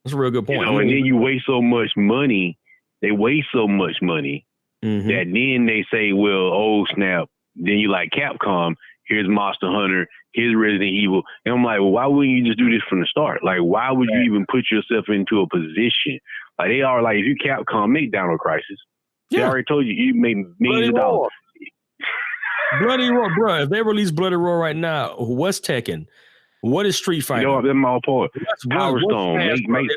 That's a real good point. You know, and then you waste so much money. They waste so much money that then they say, well, oh snap. Then you like Capcom. Here's Monster Hunter. Here's Resident Evil. And I'm like, well, why wouldn't you just do this from the start? Like, why would you even put yourself into a position? Like, they are like, if you Capcom, make Dino Crisis. They already told you make millions of dollars. Bloody Roar, bro. If they release Bloody Roar right now, what's Tekken? What is Street Fighter? You know, that's my point. Power Stone. Make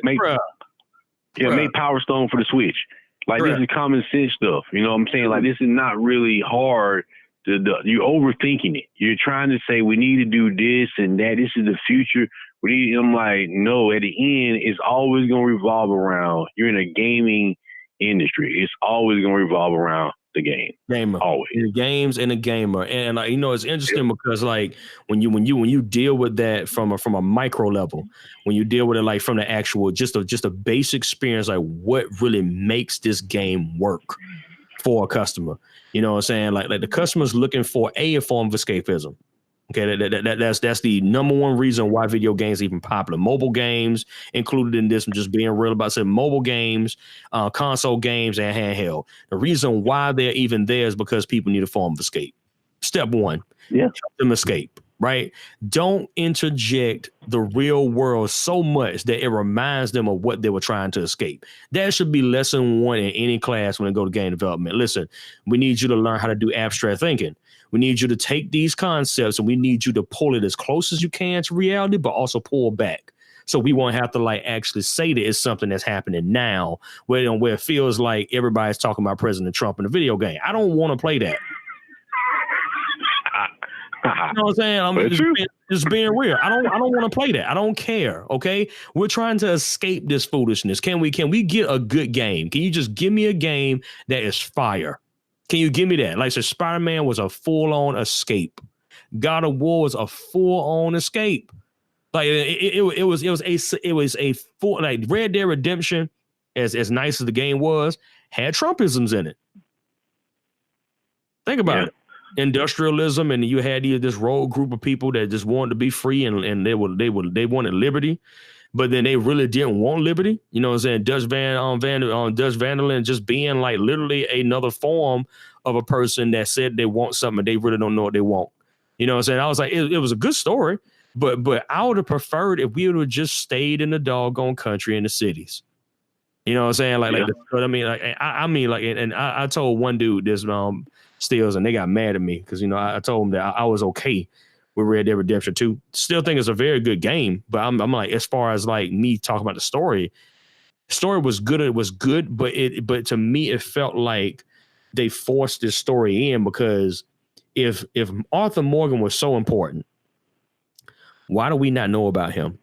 Power Stone for the Switch. Like, this is common sense stuff. You know what I'm saying? Like, this is not really hard. You're overthinking it. You're trying to say we need to do this and that. This is the future. I'm like, no. At the end, it's always going to revolve around. You're in a gaming industry. It's always going to revolve around the gamer. Always. The games and the gamer. And you know, it's interesting because like when you deal with that from a micro level, when you deal with it like from the actual just a basic experience, like what really makes this game work for a customer. You know what I'm saying? Like the customer's looking for a form of escapism. Okay, that's the number one reason why video games are even popular. Mobile games included in this. I'm just being real about saying mobile games, console games, and handheld. The reason why they're even there is because people need a form of escape. Step one, help them escape. Right? Don't interject the real world so much that it reminds them of what they were trying to escape. That should be lesson one in any class when they go to game development. Listen, we need you to learn how to do abstract thinking. We need you to take these concepts and we need you to pull it as close as you can to reality, but also pull back. So we won't have to like actually say that it's something that's happening now where it feels like everybody's talking about President Trump in a video game. I don't want to play that. You know what I'm saying? Just being real. I don't want to play that. I don't care. Okay. We're trying to escape this foolishness. Can we get a good game? Can you just give me a game that is fire? Can you give me that? Like, so Spider-Man was a full-on escape. God of War was a full-on escape. Like it was a full, like Red Dead Redemption, as nice as the game was, had Trumpisms in it. Think about it. Industrialism, and you had this rogue group of people that just wanted to be free and they wanted liberty, but then they really didn't want liberty. You know what I'm saying? Dutch Van Vandalen just being like literally another form of a person that said they want something they really don't know what they want. You know what I'm saying? I was like, it was a good story, but I would have preferred if we would have just stayed in the doggone country in the cities. You know what I'm saying? I told one dude this Steelz, and they got mad at me because I told them that I was okay with Red Dead Redemption 2. Still think it's a very good game, but I'm like, as far as like me talking about the story was good. It was good, but to me it felt like they forced this story in because if Arthur Morgan was so important, why do we not know about him?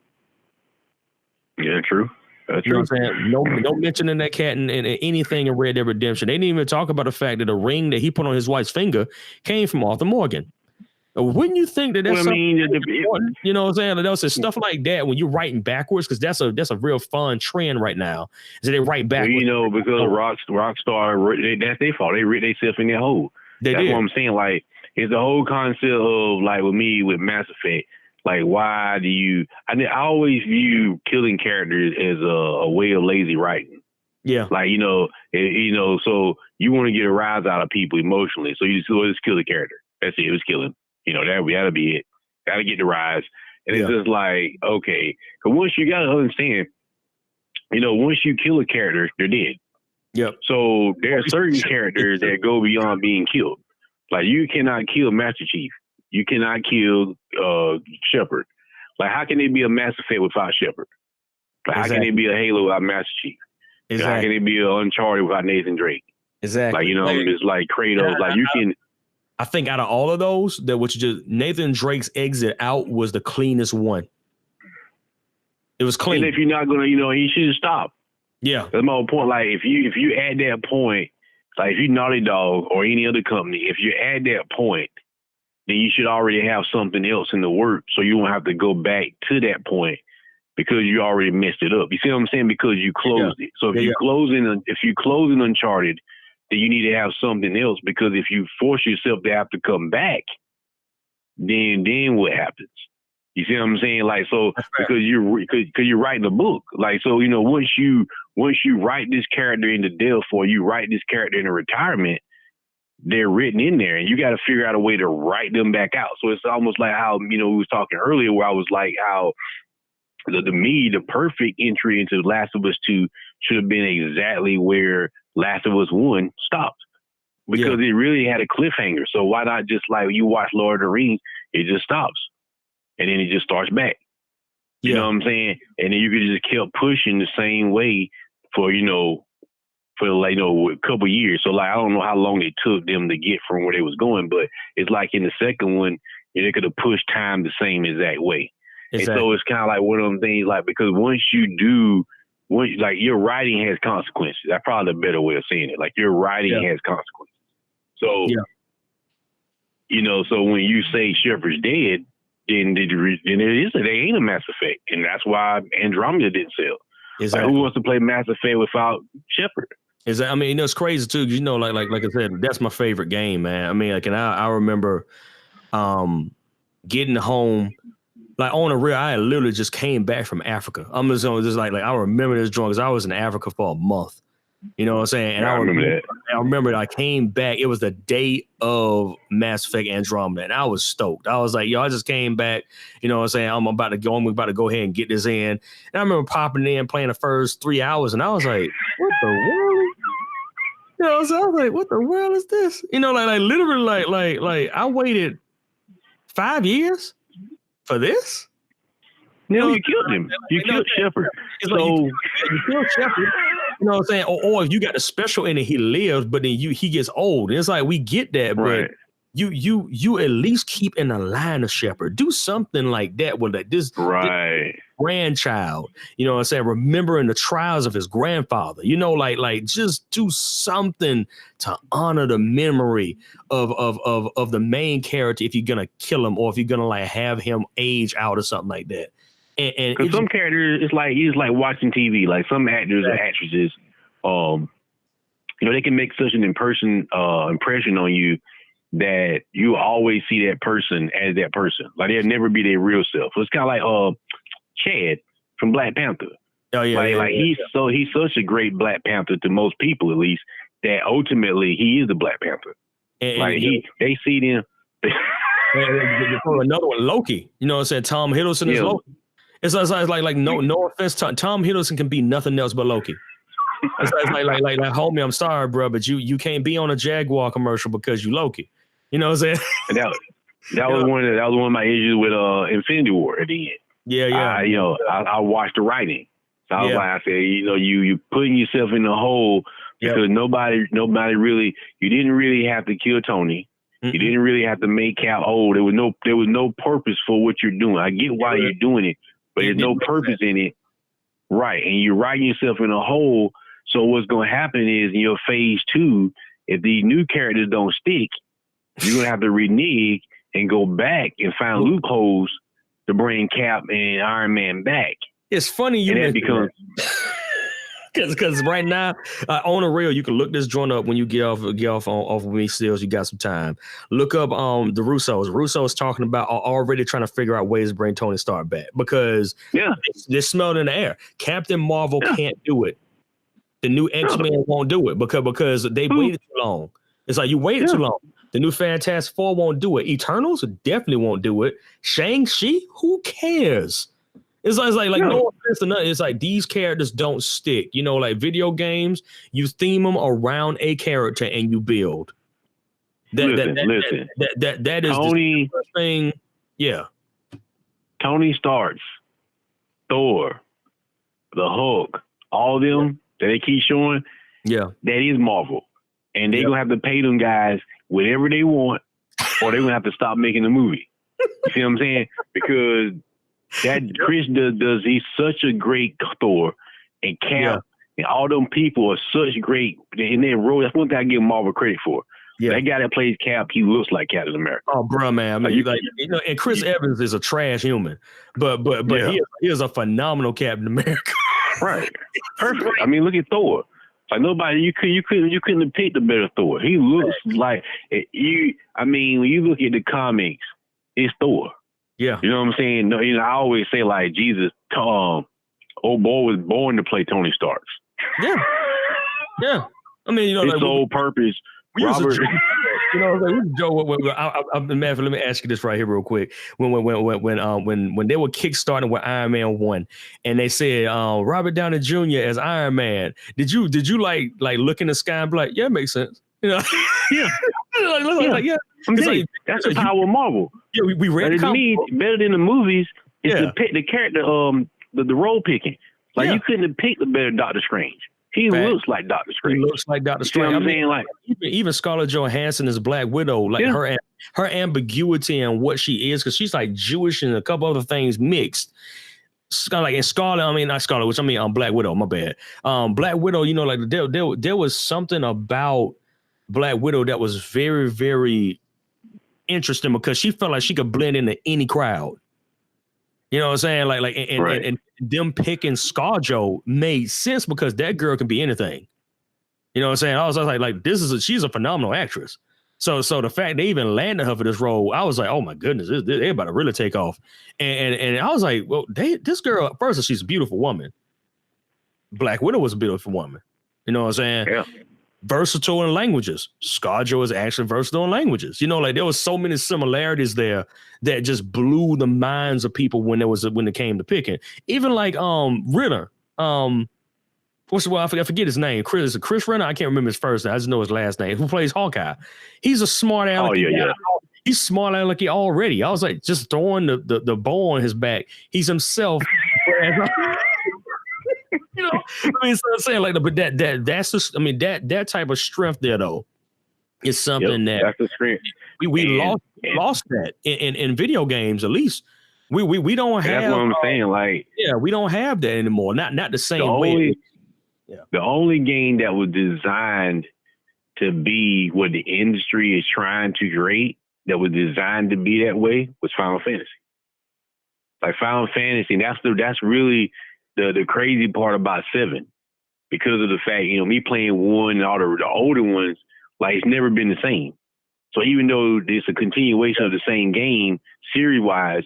Yeah, true. You know what I'm saying? No mentioning that cat in anything in Red Dead Redemption. They didn't even talk about the fact that the ring that he put on his wife's finger came from Arthur Morgan. Wouldn't you think that that's important? You know what I'm saying? Like, stuff like that when you're writing backwards, because that's a real fun trend right now. Is that they write backwards? Well, because Rockstar, that's their fault. They ripped themselves in that hole. That's what I'm saying. Like, it's the whole concept of like with me with Mass Effect. Like, why do you? I always view killing characters as a way of lazy writing. Yeah. Like, so you want to get a rise out of people emotionally, so you just kill the character. That's it. It was killing. That'll be it. Gotta get the rise. And it's just like, okay, because once you gotta understand, once you kill a character, they're dead. Yep. So there are certain characters that go beyond being killed. Like, you cannot kill Master Chief. You cannot kill Shepard. Like, how can they be a Mass Effect without Shepard? Like, how can they be a Halo without Master Chief? Exactly. How can they be an Uncharted without Nathan Drake? Exactly. Like, it's like Kratos. Like, you can. I think out of all of those, Nathan Drake's exit out was the cleanest one. It was clean. And if you're not gonna, you should stop. Yeah, that's my whole point. Like, if you at that point, like if you Naughty Dog or any other company, if you're at that point, then you should already have something else in the work, so you won't have to go back to that point because you already messed it up. You see what I'm saying? Because you closed it. So if you close in Uncharted, then you need to have something else, because if you force yourself to have to come back, then what happens? You see what I'm saying? Like, so because you're writing a book. Like, so once you write this character into death, or you write this character into retirement, they're written in there, and you got to figure out a way to write them back out. So it's almost like how we was talking earlier, where I was like how the perfect entry into Last of Us 2 should have been exactly where Last of Us 1 stopped, because it really had a cliffhanger. So why not just like you watch Lord of the Rings, it just stops and then it just starts back. You know what I'm saying? And then you could just keep pushing the same way for like a couple of years. So like I don't know how long it took them to get from where they was going, but it's like in the second one, they could have pushed time the same exact way. Exactly. And so it's kind of like one of them things, like, because once like your writing has consequences. That's probably the better way of saying it. Like, your writing has consequences. So, so when you say Shepard's dead, then they ain't a Mass Effect. And that's why Andromeda didn't sell. Exactly. Like, who wants to play Mass Effect without Shepard? I mean, it's crazy too, because like I said, that's my favorite game, man. I mean, like, and I remember getting home. Like on the real, I literally just came back from Africa. I'm just like I remember this joint because I was in Africa for a month. You know what I'm saying? And I remember that. I remember I came back. It was the day of Mass Effect Andromeda, and I was stoked. I was like, yo, I just came back. You know what I'm saying? I'm about to go ahead and get this in. And I remember popping in, playing the first 3 hours, and I was like, what the world? You know, so I was like, what the world is this? You know, like literally, like I waited 5 years for this. No, you killed him. You killed Shepard. So you killed Shepard. You know what I'm saying? Or if you got the special in it, he lives, but then he gets old. And it's like we get that, right. but you at least keep in the line of Shepard. Do something like that with this grandchild. You know what I'm saying? Remembering the trials of his grandfather. You know, like just do something to honor the memory of the main character if you're gonna kill him or if you're gonna like have him age out or something like that. And because some characters, it's like watching TV. Like some actors or actresses, you know, they can make such an impression on you that you always see that person as that person. Like they'll never be their real self. So it's kind of like Chad from Black Panther. Oh yeah, he's such a great Black Panther to most people, at least, that ultimately he is the Black Panther. They see them. Another one, Loki. You know what I'm saying? Tom Hiddleston is Loki. It's like no offense, Tom Hiddleston can be nothing else but Loki. It's like homie, I'm sorry, bro, but you can't be on a Jaguar commercial because you Loki. You know what I'm saying? And that was one of my issues with Infinity War at the end. Yeah. I watched the writing. So I was like, I said, you know, you putting yourself in the hole because nobody really, you didn't really have to kill Tony. Mm-hmm. You didn't really have to make Cap old. There was no purpose for what you're doing. I get why you're doing it, but there's no purpose in it. Right. And you're writing yourself in a hole. So what's going to happen is in your phase 2, if these new characters don't stick, you're going to have to renege and go back and find loopholes to bring Cap and Iron Man back. It's funny you mentioned because right now on the real, you can look this joint up when you get off of me, Steelz. You got some time. Look up the Russos. Russos talking about already trying to figure out ways to bring Tony Stark back because they smelled in the air. Captain Marvel can't do it. The new X-Men won't do it because they waited too long. It's like you waited too long. The new Fantastic Four won't do it. Eternals definitely won't do it. Shang-Chi, who cares? It's like no offense to nothing. It's like these characters don't stick. You know, like video games, you theme them around a character and you build. That is Tony, the thing. Yeah. Tony Starks, Thor, the Hulk, all of them that they keep showing. Yeah. That is Marvel. And they're going to have to pay them guys whatever they want, or they're going to have to stop making the movie. You see what I'm saying? Because that Chris does he's such a great Thor, and Cap and all them people are such great in their role. That's one thing I give Marvel credit for. Yeah. That guy that plays Cap, he looks like Captain America. Oh, bro, man. I mean, and Chris Evans is a trash human, but he is a phenomenal Captain America. Right. Perfect. I mean, look at Thor. Like nobody, you couldn't have picked a better Thor. He looks like you. I mean, when you look at the comics, it's Thor. Yeah, you know what I'm saying. No, you know, I always say like Jesus. Old boy was born to play Tony Starks. Yeah. I mean, you know, his sole purpose. Robert. You know, like, Joe. I'm mad. Let me ask you this right here, real quick. When they were kickstarting with Iron Man 1, and they said Robert Downey Jr. as Iron Man, did you like look in the sky and be like, yeah, it makes sense? You know, that's the power of Marvel. Yeah, we read to me better than the movies is to pick the character, the role picking. Like you couldn't have picked a better Doctor Strange. He looks like Doctor Strange. He looks like Doctor Strange. I mean, like even Scarlett Johansson is Black Widow. Like her ambiguity and what she is, because she's like Jewish and a couple other things mixed. Like in Scarlet, I mean not Scarlet, which I mean Black Widow. My bad. Black Widow. You know, like there was something about Black Widow that was very, very interesting because she felt like she could blend into any crowd. You know what I'm saying? And them picking ScarJo made sense because that girl can be anything. You know what I'm saying? I was like, she's a phenomenal actress. So the fact they even landed her for this role, I was like, oh my goodness, they about to really take off. And I was like, well, this girl, first of all, she's a beautiful woman. Black Widow was a beautiful woman. You know what I'm saying? Yeah. Versatile in languages. ScarJo is actually versatile in languages. You know, like there was so many similarities there that just blew the minds of people when it came to picking. Even like Ritter. I forget his name. Chris Renner. I can't remember his first name. I just know his last name. Who plays Hawkeye? He's a smart aleck. Oh yeah. He's smart alecky already. I was like, just throwing the bow on his back. He's himself. You know, I mean, so I'm saying like, but that's just, I mean, that type of strength there though is something that's the strength. We lost that in video games at least. We don't have. That's what I'm saying. Like, we don't have that anymore. Not the same way. The only game that was designed to be what the industry is trying to create, that was designed to be that way, was Final Fantasy. Like Final Fantasy, that's really the crazy part about 7, because of the fact, you know, me playing 1 and all the older ones, like it's never been the same. So even though it's a continuation of the same game, series-wise,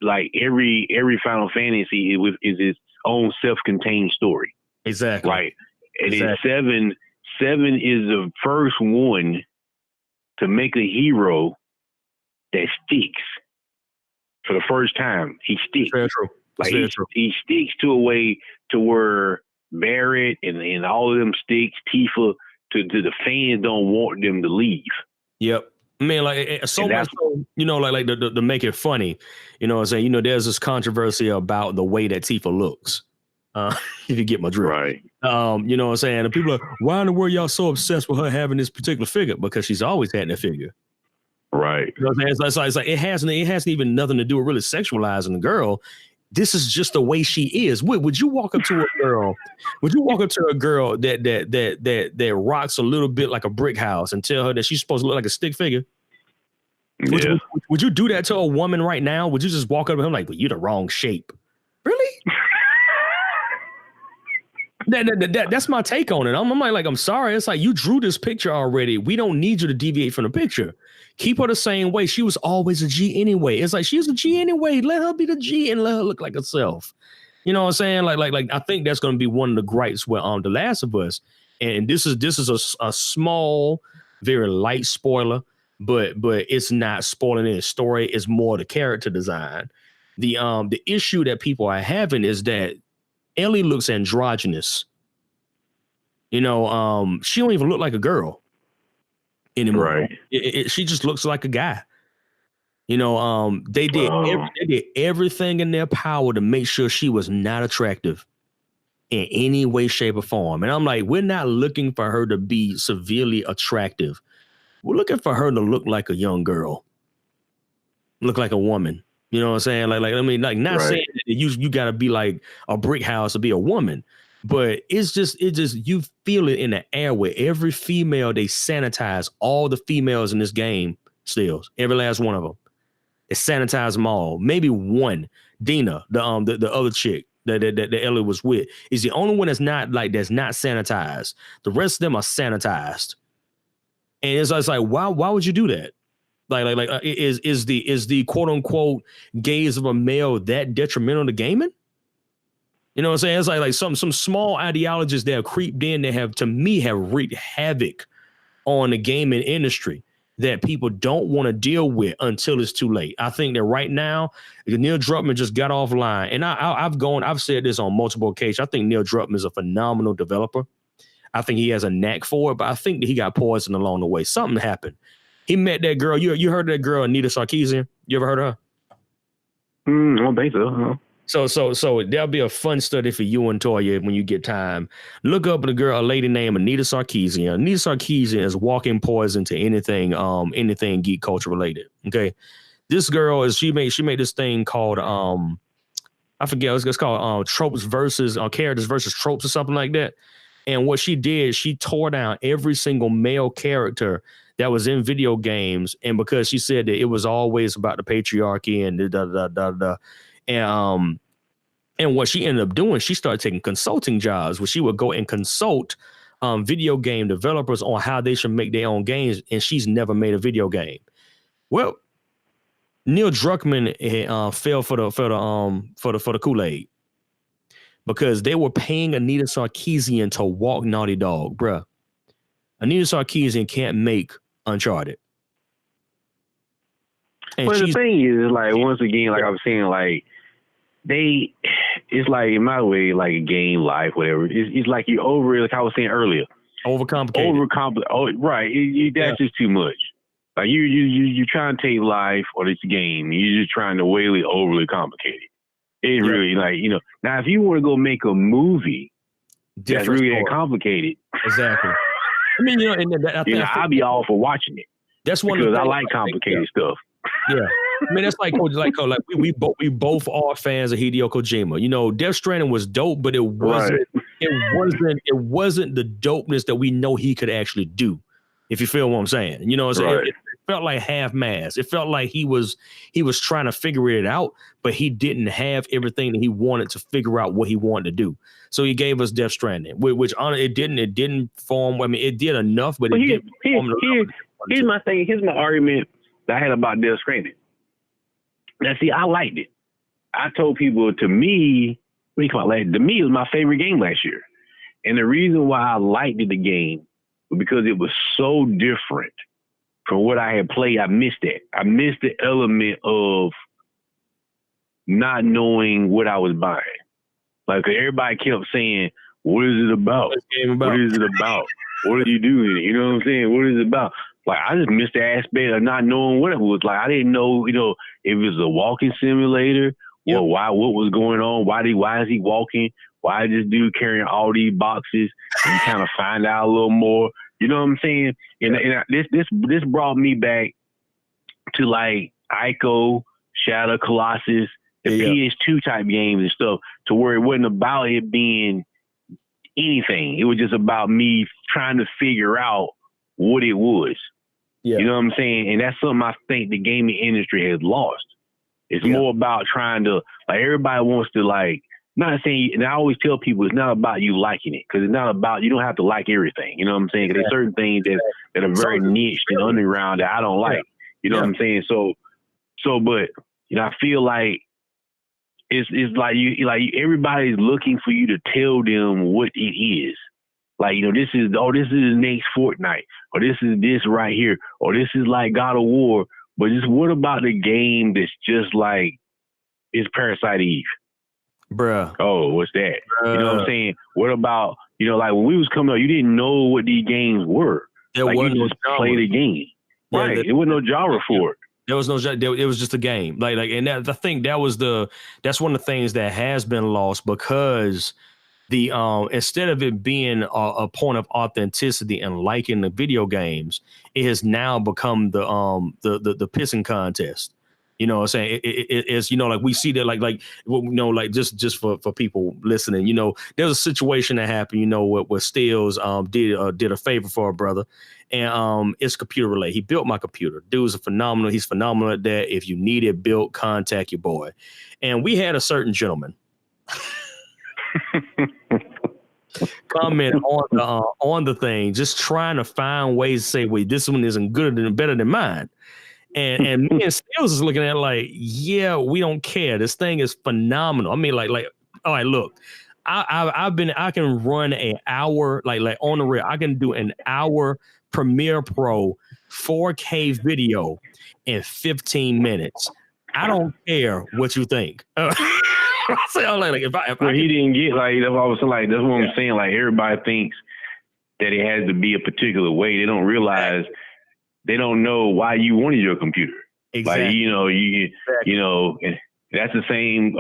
like every Final Fantasy is its own self-contained story. Exactly. Right. And then 7 is the first one to make a hero that sticks. For the first time, he sticks. Very true. Like he sticks to a way to where Barrett and all of them sticks, Tifa, to the fans don't want them to leave. Yep. I mean, like so much, so, you know, like to make it funny, you know what I'm saying? You know, there's this controversy about the way that Tifa looks. If you get my drift. Right. You know what I'm saying? And people are, why in the world y'all so obsessed with her having this particular figure? Because she's always had that figure. Right. You know what I'm saying? It's like it hasn't even nothing to do with really sexualizing the girl. This is just the way she is. Would you walk up to a girl? Would you walk up to a girl that rocks a little bit like a brick house and tell her that she's supposed to look like a stick figure? Yeah. Would you do that to a woman right now? Would you just walk up to him like, well, you're the wrong shape? Really? That's my take on it. I'm like, I'm sorry. It's like, you drew this picture already. We don't need you to deviate from the picture. Keep her the same way. She was always a G anyway. It's like, she's a G anyway. Let her be the G and let her look like herself. You know what I'm saying? Like I think that's going to be one of the gripes with The Last of Us. And this is a small, very light spoiler, but it's not spoiling any story. It's more the character design. The issue that people are having is that Ellie looks androgynous. You know, she don't even look like a girl anymore. Right. She just looks like a guy. You know, they did everything in their power to make sure she was not attractive in any way, shape, or form. And I'm like, we're not looking for her to be severely attractive. We're looking for her to look like a young girl, look like a woman. You know what I'm saying? Like I mean, like not saying that you got to be like a brick house to be a woman, but it's just you feel it in the air where every female, they sanitize all the females in this game. Steelz, every last one of them. They sanitize them all. Maybe one, Dina, the other chick that Ellie was with, is the only one that's not sanitized. The rest of them are sanitized. And it's like, why would you do that? Is the quote unquote gaze of a male that detrimental to gaming? You know what I'm saying? It's like some small ideologies that have creeped in that have wreaked havoc on the gaming industry that people don't want to deal with until it's too late. I think that right now, Neil Druckmann just got offline, and I've said this on multiple occasions. I think Neil Druckmann is a phenomenal developer. I think he has a knack for it, but I think that he got poisoned along the way. Something happened. He met that girl. You heard of that girl, Anita Sarkeesian? You ever heard of her? I don't think so. No. So there'll be a fun study for you and Toya when you get time. Look up a lady named Anita Sarkeesian. Anita Sarkeesian is walking poison to anything geek culture related. Okay, this girl she made this thing called I forget, it's called tropes versus characters versus tropes or something like that. And what she did, she tore down every single male character that was in video games, and because she said that it was always about the patriarchy and and what she ended up doing, she started taking consulting jobs where she would go and consult video game developers on how they should make their own games, and she's never made a video game. Well, Neil Druckmann fell for the Kool-Aid because they were paying Anita Sarkeesian to walk Naughty Dog, bruh. Anita Sarkeesian can't make Uncharted. And well, the thing is, like, once again, like I was saying, like, it's like, in my way, like a game life, whatever. It's like you like I was saying earlier. Overcomplicated. Oh, right. That's just too much. Like, you trying to take life or this game, you're just trying to overly complicate it. It's really, like, you know, now if you want to go make a movie that's really that complicated. Exactly. I mean, you know, and I'll be all for watching it. That's one because I like complicated stuff. Yeah. I mean, that's like we both are fans of Hideo Kojima. You know, Death Stranding was dope, but it wasn't the dopeness that we know he could actually do. If you feel what I'm saying, you know, it felt like half-assed. It felt like he was trying to figure it out, but he didn't have everything that he wanted to figure out what he wanted to do. So he gave us Death Stranding, which it didn't form. I mean, it did enough, but here's my thing. Here's my argument that I had about Death Stranding. Now, see, I liked it. I told people, to me, it was my favorite game last year. And the reason why I liked the game was because it was so different from what I had played. I missed that. I missed the element of not knowing what I was buying. Like, everybody kept saying, what is it about? What is it about? What are you doing? You know what I'm saying? What is it about? Like, I just missed the aspect of not knowing what it was. Like, I didn't know, you know, if it was a walking simulator or what was going on. Why is he walking? Why is this dude carrying all these boxes? And you kind of find out a little more. You know what I'm saying? And this brought me back to, like, A.K.A, Shadow Colossus, the PS2 type games and stuff, to where it wasn't about it being anything. It was just about me trying to figure out what it was. Yeah. You know what I'm saying? And that's something I think the gaming industry has lost. It's more about trying to, like, everybody wants to, like, not saying, and I always tell people, it's not about you liking it, because it's not about, you don't have to like everything. You know what I'm saying? Because there's certain things that are very niched and underground that I don't like. You know what I'm saying? So, but, you know, I feel like it's like everybody's looking for you to tell them what it is. Like, you know, this is next Fortnite, or this is this right here, or this is like God of War. But just what about the game that's just like, it's Parasite Eve? Bruh. Oh, what's that? You know what I'm saying? What about, you know, like when we was coming up, you didn't know what these games were. There like, wasn't you just play the game. Right. There wasn't no genre for it. There was no, it was just a game. Like, and I think that's one of the things that has been lost, because the instead of it being a point of authenticity and liking the video games, it has now become the pissing contest. You know what I'm saying? It's, you know, like we see that, like, you know, like just for people listening, you know, there's a situation that happened, you know, where Steelz did a favor for a brother, and it's computer related. He built my computer. Dude's phenomenal. He's phenomenal at that. If you need it built, contact your boy. And we had a certain gentleman comment on the thing, just trying to find ways to say, wait, this one isn't better than mine. And me and Steelz is looking at it like, yeah, we don't care. This thing is phenomenal. I mean, like, all right, look, I can run an hour, like on the real, I can do an hour Premiere Pro 4K video in 15 minutes. I don't care what you think. He didn't get, like, that's what I was like, that's what I'm saying. Like, everybody thinks that it has to be a particular way. They don't realize, they don't know why you wanted your computer. Exactly. Like, you know, you know, and that's the same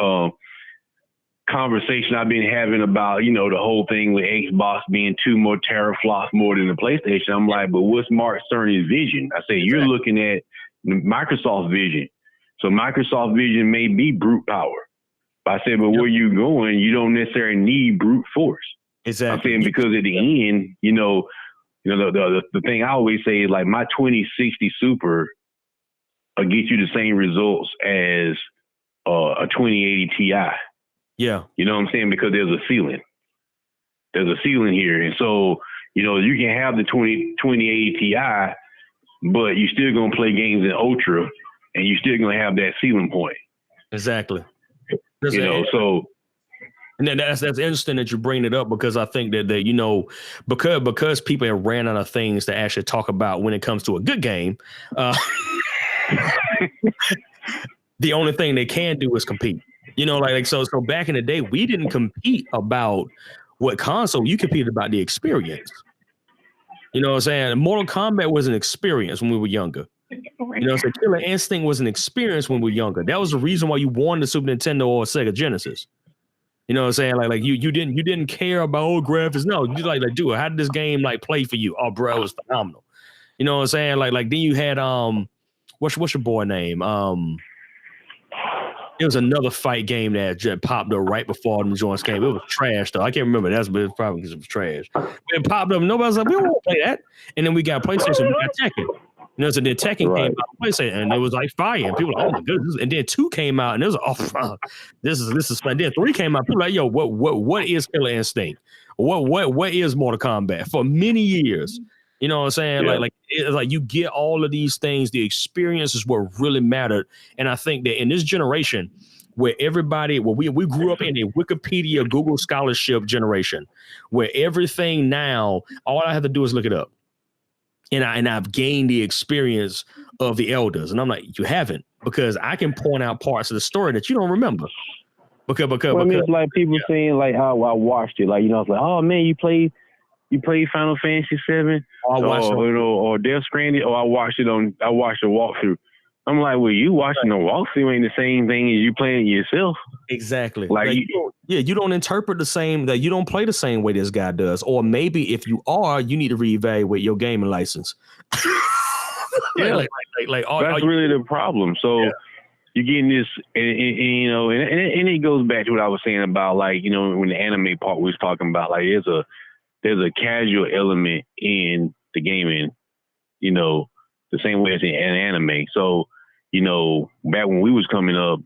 conversation I've been having about, you know, the whole thing with Xbox being 2 more teraflops more than the PlayStation. I'm like, but what's Mark Cerny's vision? I say, you're looking at Microsoft's vision. So Microsoft vision may be brute power. But I said, but where you going, you don't necessarily need brute force. Exactly. I'm saying, because at the end, you know, the thing I always say is, like, my 2060 Super will get you the same results as a 2080 Ti. Yeah. You know what I'm saying? Because there's a ceiling. There's a ceiling here. And so, You know, you can have the 2080 Ti, but you still gonna play games in Ultra, and you still gonna have that ceiling point. Exactly. You know, so. And then that's interesting that you bring it up, because I think that you know, because people have ran out of things to actually talk about when it comes to a good game. The only thing they can do is compete. You know, like so back in the day, we didn't compete about what console. You competed about the experience. You know what I'm saying? Mortal Kombat was an experience when we were younger. You know, so Killer Instinct was an experience when we were younger. That was the reason why you won the Super Nintendo or Sega Genesis. You know what I'm saying? Like you didn't care about old graphics. No, you like dude, how did this game like play for you? Oh, bro, it was phenomenal. You know what I'm saying? Like then you had what's your boy name? It was another fight game that just popped up right before the joints came. It was trash though. I can't remember. That's but it's probably because it was trash. It popped up. Nobody was like, we don't want to play that. And then we got PlayStation. We got Tekken. You know, so then Tekken came out on PlayStation, and it was like fire. And people were like, oh my goodness. And then 2 came out, and it was this is fun. Then 3 came out. People were like, yo, what is Killer Instinct? What is Mortal Kombat? For many years. You know what I'm saying? Yeah. Like you get all of these things. The experience is what really mattered. And I think that in this generation, where we grew up in a Wikipedia, Google scholarship generation, where everything now, all I have to do is look it up. And I've gained the experience of the elders. And I'm like, you haven't, because I can point out parts of the story that you don't remember. Because I mean, it's like people saying like how I watched it. Like, you know, it's like, oh man, you played Final Fantasy 7 or Death Stranding, or I watched a walkthrough. I'm like, well, you watching the walkthrough ain't the same thing as you playing it yourself. Exactly. Like you don't interpret the same, that you don't play the same way this guy does. Or maybe if you are, you need to reevaluate your gaming license. Yeah, that's really the problem. So you're getting this, and you know, and it goes back to what I was saying about, like, you know, when the anime part we was talking about, like there's a casual element in the gaming, you know, the same way as in an anime. So, you know, back when we was coming up,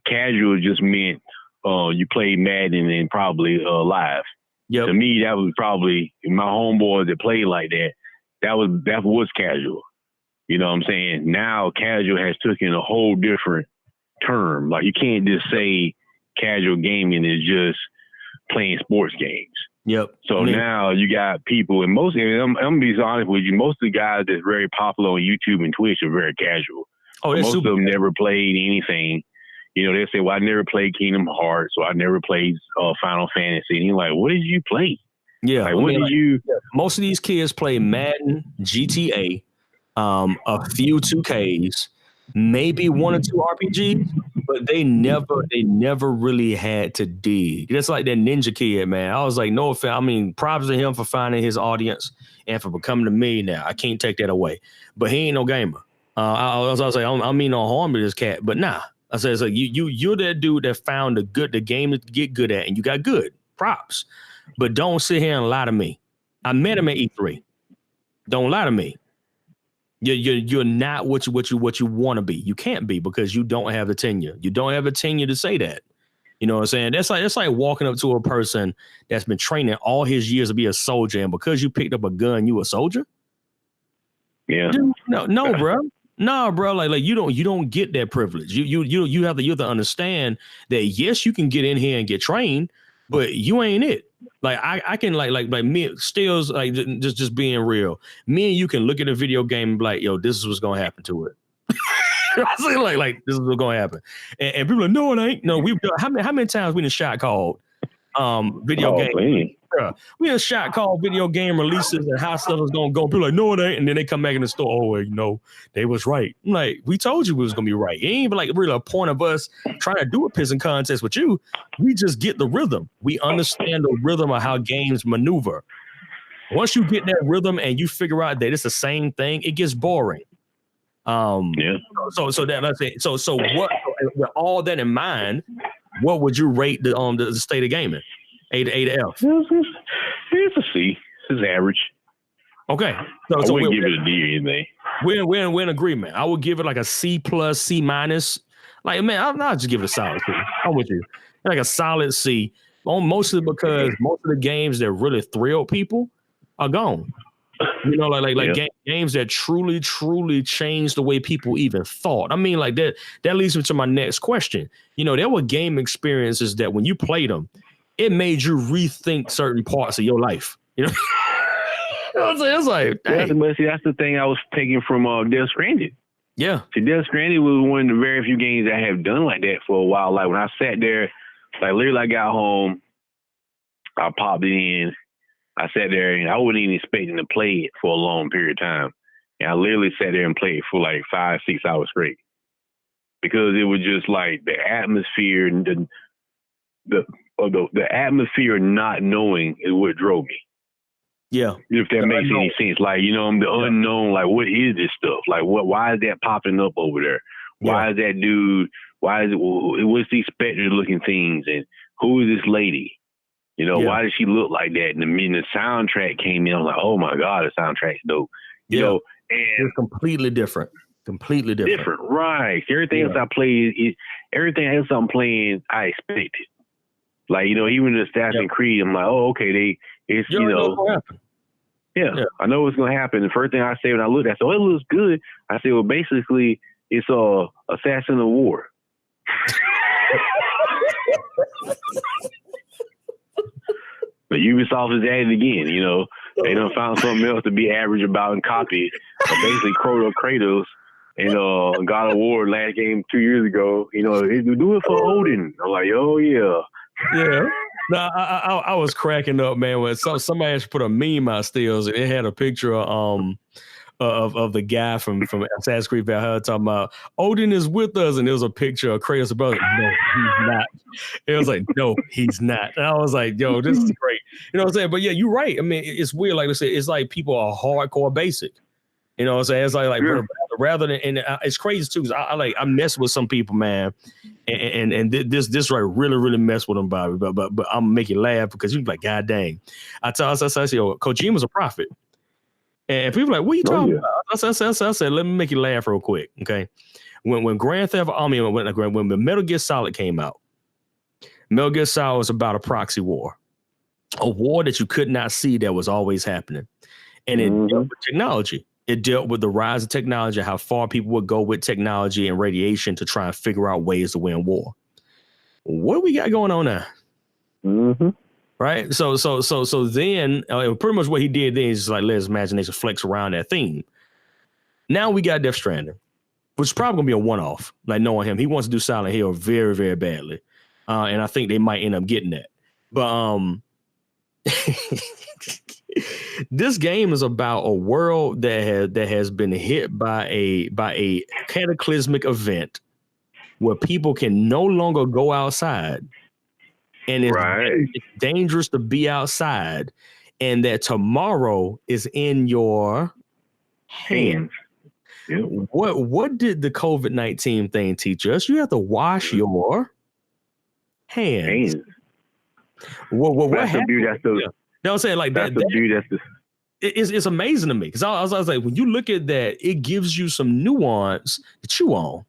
casual just meant you played Madden and probably live. Yep. To me, that was probably my homeboys that played like that. That was casual. You know what I'm saying? Now casual has taken a whole different term. Like, you can't just say casual gaming is just playing sports games. Yep. So now you got people, and I'm gonna be honest with you, most of the guys that's very popular on YouTube and Twitch are very casual. Oh, most of them never played anything. You know, they say, well, I never played Kingdom Hearts, or I never played Final Fantasy. And you're like, what did you play? Yeah. Like, most of these kids play Madden, GTA, a few 2Ks, maybe 1 or 2 RPGs, but they never really had to dig. That's like that Ninja Kid, man. I was like, no offense. I mean, props to him for finding his audience and for becoming a millionaire. I can't take that away. But he ain't no gamer. I was say, I mean no harm to this cat, but nah. I said, so you're that dude that found the game to get good at, and you got good. Props. But don't sit here and lie to me. I met him at E3. Don't lie to me. You're not what you want to be. You can't be, because you don't have the tenure. You don't have a tenure to say that. You know what I'm saying? That's like walking up to a person that's been training all his years to be a soldier, and because you picked up a gun, you a soldier? Yeah. Dude, no, bro. No, bro. Like you don't get that privilege. You have to understand that yes, you can get in here and get trained, but you ain't it. Like I can like me, Steelz, like just being real. Me and you can look at a video game and be like, yo, this is what's gonna happen to it. I say like this is what's gonna happen, and people are like, no, it ain't. No, we've done how many times we done shot called video game. Man. Bruh, we done shot called video game releases and how stuff is gonna go. People are like, no, it ain't, and then they come back in the store. Oh, well, you know, they was right. I'm like, we told you we was gonna be right. It ain't even like really a point of us trying to do a pissing contest with you. We just get the rhythm. We understand the rhythm of how games maneuver. Once you get that rhythm and you figure out that it's the same thing, it gets boring. Yeah. So that let's say so what, with all that in mind, what would you rate the state of gaming? A to F. It's a C. It's average. Okay. So I wouldn't give it a D or anything. We're in agreement. I would give it like a C plus, C minus. Like, man, I'll just give it a solid C. I'm with you. Like a solid C. Mostly because most of the games that really thrilled people are gone. You know, games that truly changed the way people even thought. I mean, like that leads me to my next question. You know, there were game experiences that when you played them, it made you rethink certain parts of your life. You know, you know what I'm saying? It's like, dang. But see, that's the thing I was taking from Death Stranding. Yeah. See, Death Stranding was one of the very few games I have done like that for a while. Like when I sat there, like literally I got home, I popped it in, I sat there and I wasn't even expecting to play it for a long period of time. And I literally sat there and played it for like 5-6 hours straight. Because it was just like the atmosphere and the atmosphere not knowing is what drove me. Yeah. If that makes any sense. Like, you know, I'm the unknown, like what is this stuff? Like why is that popping up over there? Why is that dude? What's these specter looking things? And who is this lady? You know, why does she look like that? And the soundtrack came in, I was like, oh my God, the soundtrack's dope. You know, and it's completely different. Completely different. Right. Everything else I play everything else I'm playing, I expected. Like, you know, even the Assassin's Creed, I'm like, oh, okay, I know what's gonna happen. The first thing I say when I look, I said, oh, it looks good. I say, well, basically, it's Assassin of War. But Ubisoft is at it again, you know. They done found something else to be average about and copy. Basically, Kratos and God of War last game 2 years ago, you know, they do it for Odin. I'm like, oh, yeah. Yeah. No, I was cracking up, man, when somebody actually put a meme on Steelz, and it had a picture of the guy from Assassin's Creed Valhalla talking about Odin is with us, and there was a picture of Kratos' brother. No, he's not. It was like, no, he's not. And I was like, yo, this is great. You know what I'm saying? But yeah, you're right. I mean, it's weird. Like I said, it's like people are hardcore basic. You know what I'm saying? It's like rather than, and it's crazy too, because I mess with some people, man, and this right really mess with them, Bobby. But I'm gonna make you laugh because you're like, God dang. I say, yo, Kojima's a prophet. And people are like, what are you talking about? I said, let me make you laugh real quick, okay? When Grand Theft Auto, when Metal Gear Solid came out, Metal Gear Solid was about a proxy war, a war that you could not see that was always happening. And it dealt with technology. It dealt with the rise of technology, how far people would go with technology and radiation to try and figure out ways to win war. What do we got going on now? Mm-hmm. Right. So then pretty much what he did then is just like let his imagination flex around that theme. Now we got Death Stranding, which is probably gonna be a one-off. Like knowing him, he wants to do Silent Hill very, very badly. And I think they might end up getting that. But this game is about a world that has been hit by a cataclysmic event where people can no longer go outside. And it's dangerous to be outside, and that tomorrow is in your hands. Yep. What did the COVID-19 thing teach us? You have to wash your hands. What happened? I'm saying like that's the beauty. It's amazing to me because I was like, when you look at that, it gives you some nuance to chew on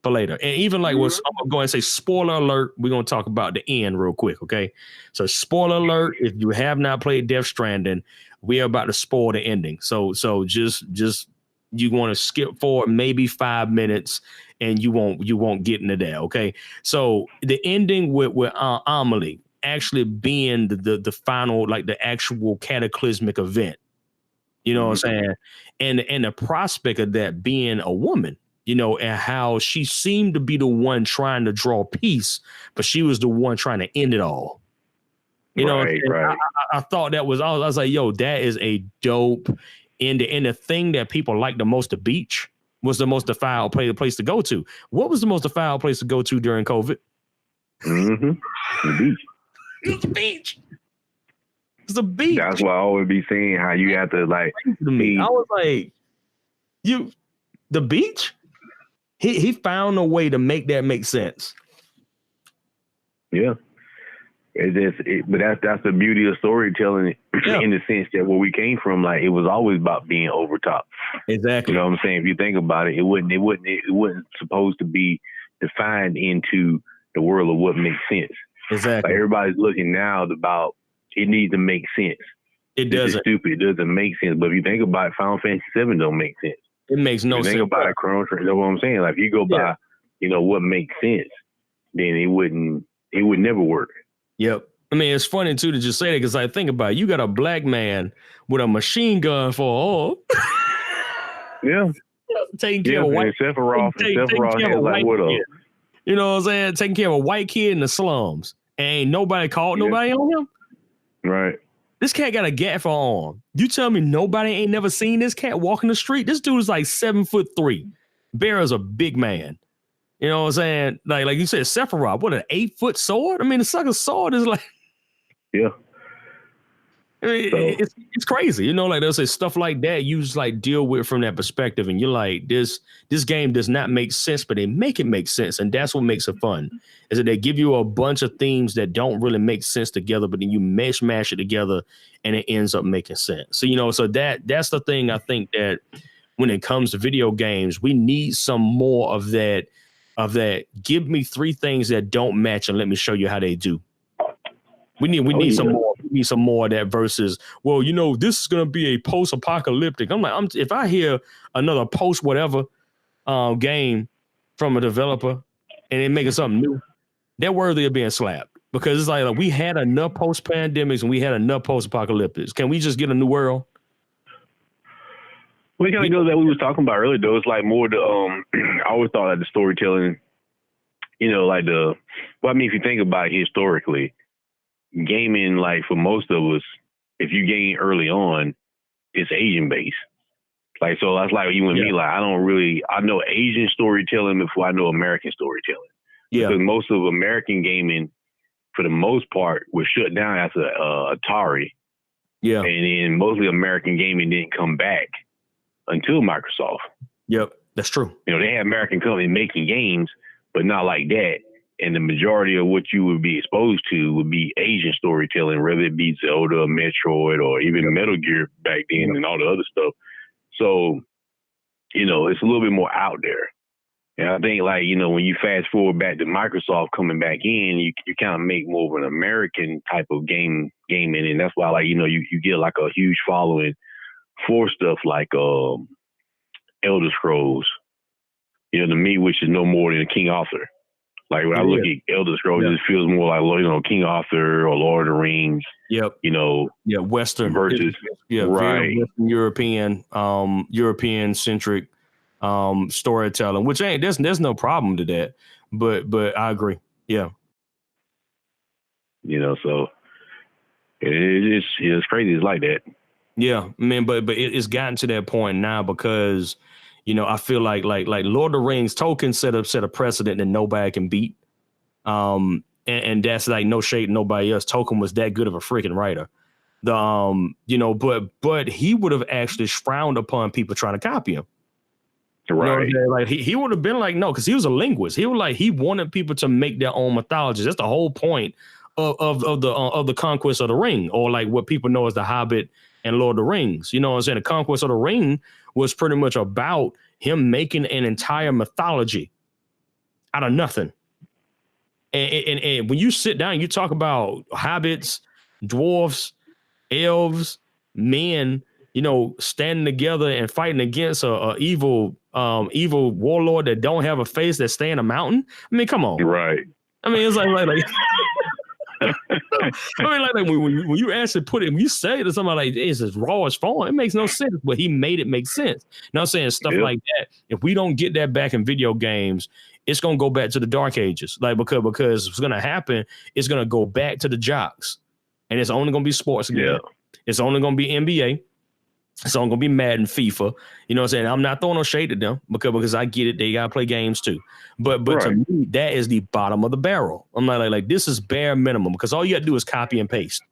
for later. And even like I'm gonna go and say spoiler alert, we're gonna talk about the end real quick, okay? So spoiler alert, if you have not played Death Stranding, we are about to spoil the ending. So just you want to skip forward maybe 5 minutes and you won't get into that, okay? So the ending with Amelie actually being the final, like the actual cataclysmic event. You know what I'm saying? And the prospect of that being a woman, you know, and how she seemed to be the one trying to draw peace, but she was the one trying to end it all. You know, I thought that was, I was like, yo, that is a dope end. And the thing that people like the most, the beach, was the most defiled place to go to. What was the most defiled place to go to during COVID? The beach. It's the beach. It's the beach. That's why I always be saying how you have to like. I was like, the beach? He found a way to make that make sense. Yeah. But that's the beauty of storytelling in the sense that where we came from, like it was always about being over top. Exactly. You know what I'm saying? If you think about it, it wasn't supposed to be defined into the world of what makes sense. Exactly. Like everybody's looking now about it needs to make sense. It This is doesn't. stupid. It doesn't make sense. But if you think about it, Final Fantasy VII don't make sense. It makes no if you sense. think about it, Chrono Trigger, you know what I'm saying? Like, if you go by, what makes sense, then it would never work. Yep. I mean, it's funny, too, to just say that because I think about it. You got a black man with a machine gun for a Yeah. taking care of a white kid. Sephiroth like, what up? You know what I'm saying? Taking care of a white kid in the slums. And ain't nobody called nobody on him. Right. This cat got a gaffer arm. You tell me nobody ain't never seen this cat walking the street? This dude is like 7'3". Bear is a big man. You know what I'm saying? Like you said, Sephiroth, what, an 8-foot sword? I mean, the sucker's sword is like... Yeah. I mean, it's crazy, you know. Like they'll say stuff like that. You just like deal with it from that perspective, and you're like, this game does not make sense, but they make it make sense, and that's what makes it fun. Is that they give you a bunch of themes that don't really make sense together, but then you mash it together, and it ends up making sense. So so that's the thing. I think that when it comes to video games, we need some more of that. Give me 3 things that don't match, and let me show you how they do. We need some more. We need some more of that versus, well, this is gonna be a post-apocalyptic. I'm like, if I hear another post-whatever game from a developer and they're making something new, they're worthy of being slapped because it's like we had enough post-pandemics and we had enough post-apocalyptics. Can we just get a new world? Well, it kind of goes that we was talking about earlier, though. It's like more the I always thought that the storytelling, if you think about it historically, gaming, like for most of us, if you game early on, it's Asian based. Like, so that's like you and me, like I know Asian storytelling before I know American storytelling. Yeah. Because most of American gaming, for the most part, was shut down after Atari. Yeah. And then mostly American gaming didn't come back until Microsoft. Yep, that's true. They had American companies making games, but not like that. And the majority of what you would be exposed to would be Asian storytelling, whether it be Zelda, Metroid, or even Metal Gear back then and all the other stuff. So, it's a little bit more out there. And I think, like, when you fast forward back to Microsoft coming back in, you kind of make more of an American type of gaming. And that's why, like, you get like a huge following for stuff like Elder Scrolls, to me, which is no more than a King Arthur. Like when I look at Elder Scrolls, it feels more like, King Arthur or Lord of the Rings. Yep. Western versus right. Western European centric storytelling, which there's no problem to that. But I agree. Yeah. So it's crazy. It's like that. Yeah, man. But it's gotten to that point now because I feel like Lord of the Rings, Tolkien set a precedent that nobody can beat. And that's like no shade to nobody else. Tolkien was that good of a freaking writer. But he would have actually frowned upon people trying to copy him. Right. Like he would have been like, no, because he was a linguist. He wanted people to make their own mythologies. That's the whole point of the Conquest of the Ring, or like what people know as the Hobbit and Lord of the Rings. You know what I'm saying? The Conquest of the Ring was pretty much about him making an entire mythology out of nothing. And when you sit down, you talk about hobbits, dwarfs, elves, men, standing together and fighting against a evil warlord that don't have a face that stay in a mountain. I mean, come on. Right. I mean, it's like I mean, when you actually put it, when you say it to somebody like it's as raw as phone, it makes no sense. But he made it make sense. Now I'm saying stuff like that. If we don't get that back in video games, it's gonna go back to the dark ages. Like because what's gonna happen, it's gonna go back to the jocks, and it's only gonna be sports again. Yeah. It's only gonna be NBA. It's only gonna be Madden, FIFA. You know what I'm saying? I'm not throwing no shade at them because I get it. They gotta play games too. But right. To me, that is the bottom of the barrel. I'm like this is bare minimum because all you gotta do is copy and paste.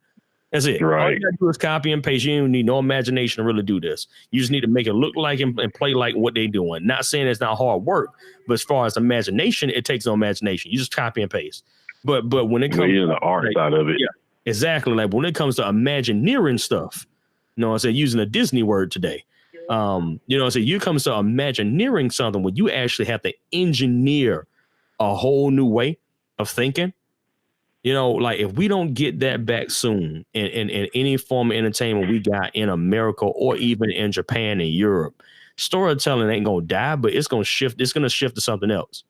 That's it. Right. All you gotta do is copy and paste. You don't need no imagination to really do this. You just need to make it look like and play like what they're doing. Not saying it's not hard work, but as far as imagination, it takes no imagination. You just copy and paste. But when it comes to the art side of it, yeah, exactly. Like when it comes to imagineering stuff, you know what I'm saying, using a Disney word today. You know what I'm saying? You come to imagineering something when you actually have to engineer a whole new way of thinking. You know, like if we don't get that back soon in any form of entertainment we got in America or even in Japan and Europe, storytelling ain't gonna die, but it's gonna shift. It's gonna shift to something else.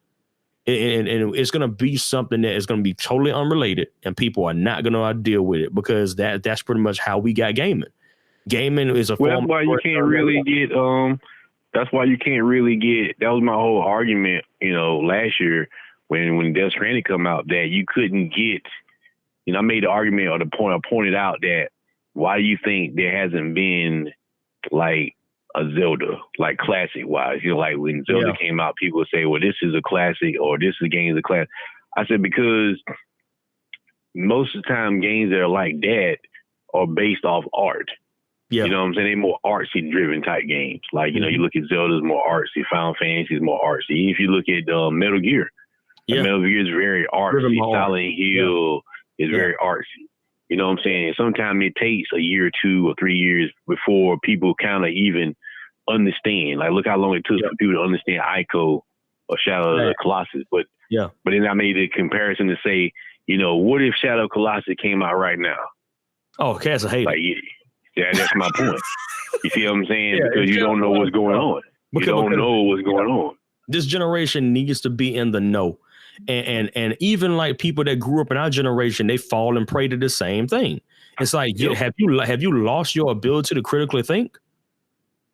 And it's gonna be something that is gonna be totally unrelated, and people are not gonna deal with it because that's pretty much how we got gaming. Gaming is a Well, form. that's why you can't really get. That's why you can't really get. That was my whole argument, you know, last year when Death Stranding come out, that you couldn't get. You know, I made the argument or the point. I pointed out that why do you think there hasn't been like a Zelda, like classic wise? You know, like when Zelda came out, people would say, "Well, this is a classic," or "This is game is a classic." I said because most of the time games that are like that are based off art. Yeah. You know what I'm saying? They're more artsy driven type games. Like, you know, you look at Zelda's more artsy, Final Fantasy is more artsy. If you look at Metal Gear, Metal Gear is very artsy. Silent Hill is very artsy. You know what I'm saying? And sometimes it takes a year or 2 or 3 years before people kind of even understand. Like, look how long it took for people to understand Ico or Shadow of the Colossus. But then I made a comparison to say, you know, what if Shadow of the Colossus came out right now? Oh, Cass, I hate like, it. Yeah, that's my point. You see what I'm saying? Because you don't know what's going on. You don't know what's going on. This generation needs to be in the know. And even like people that grew up in our generation, they fall and prey to the same thing. It's like, have you lost your ability to critically think?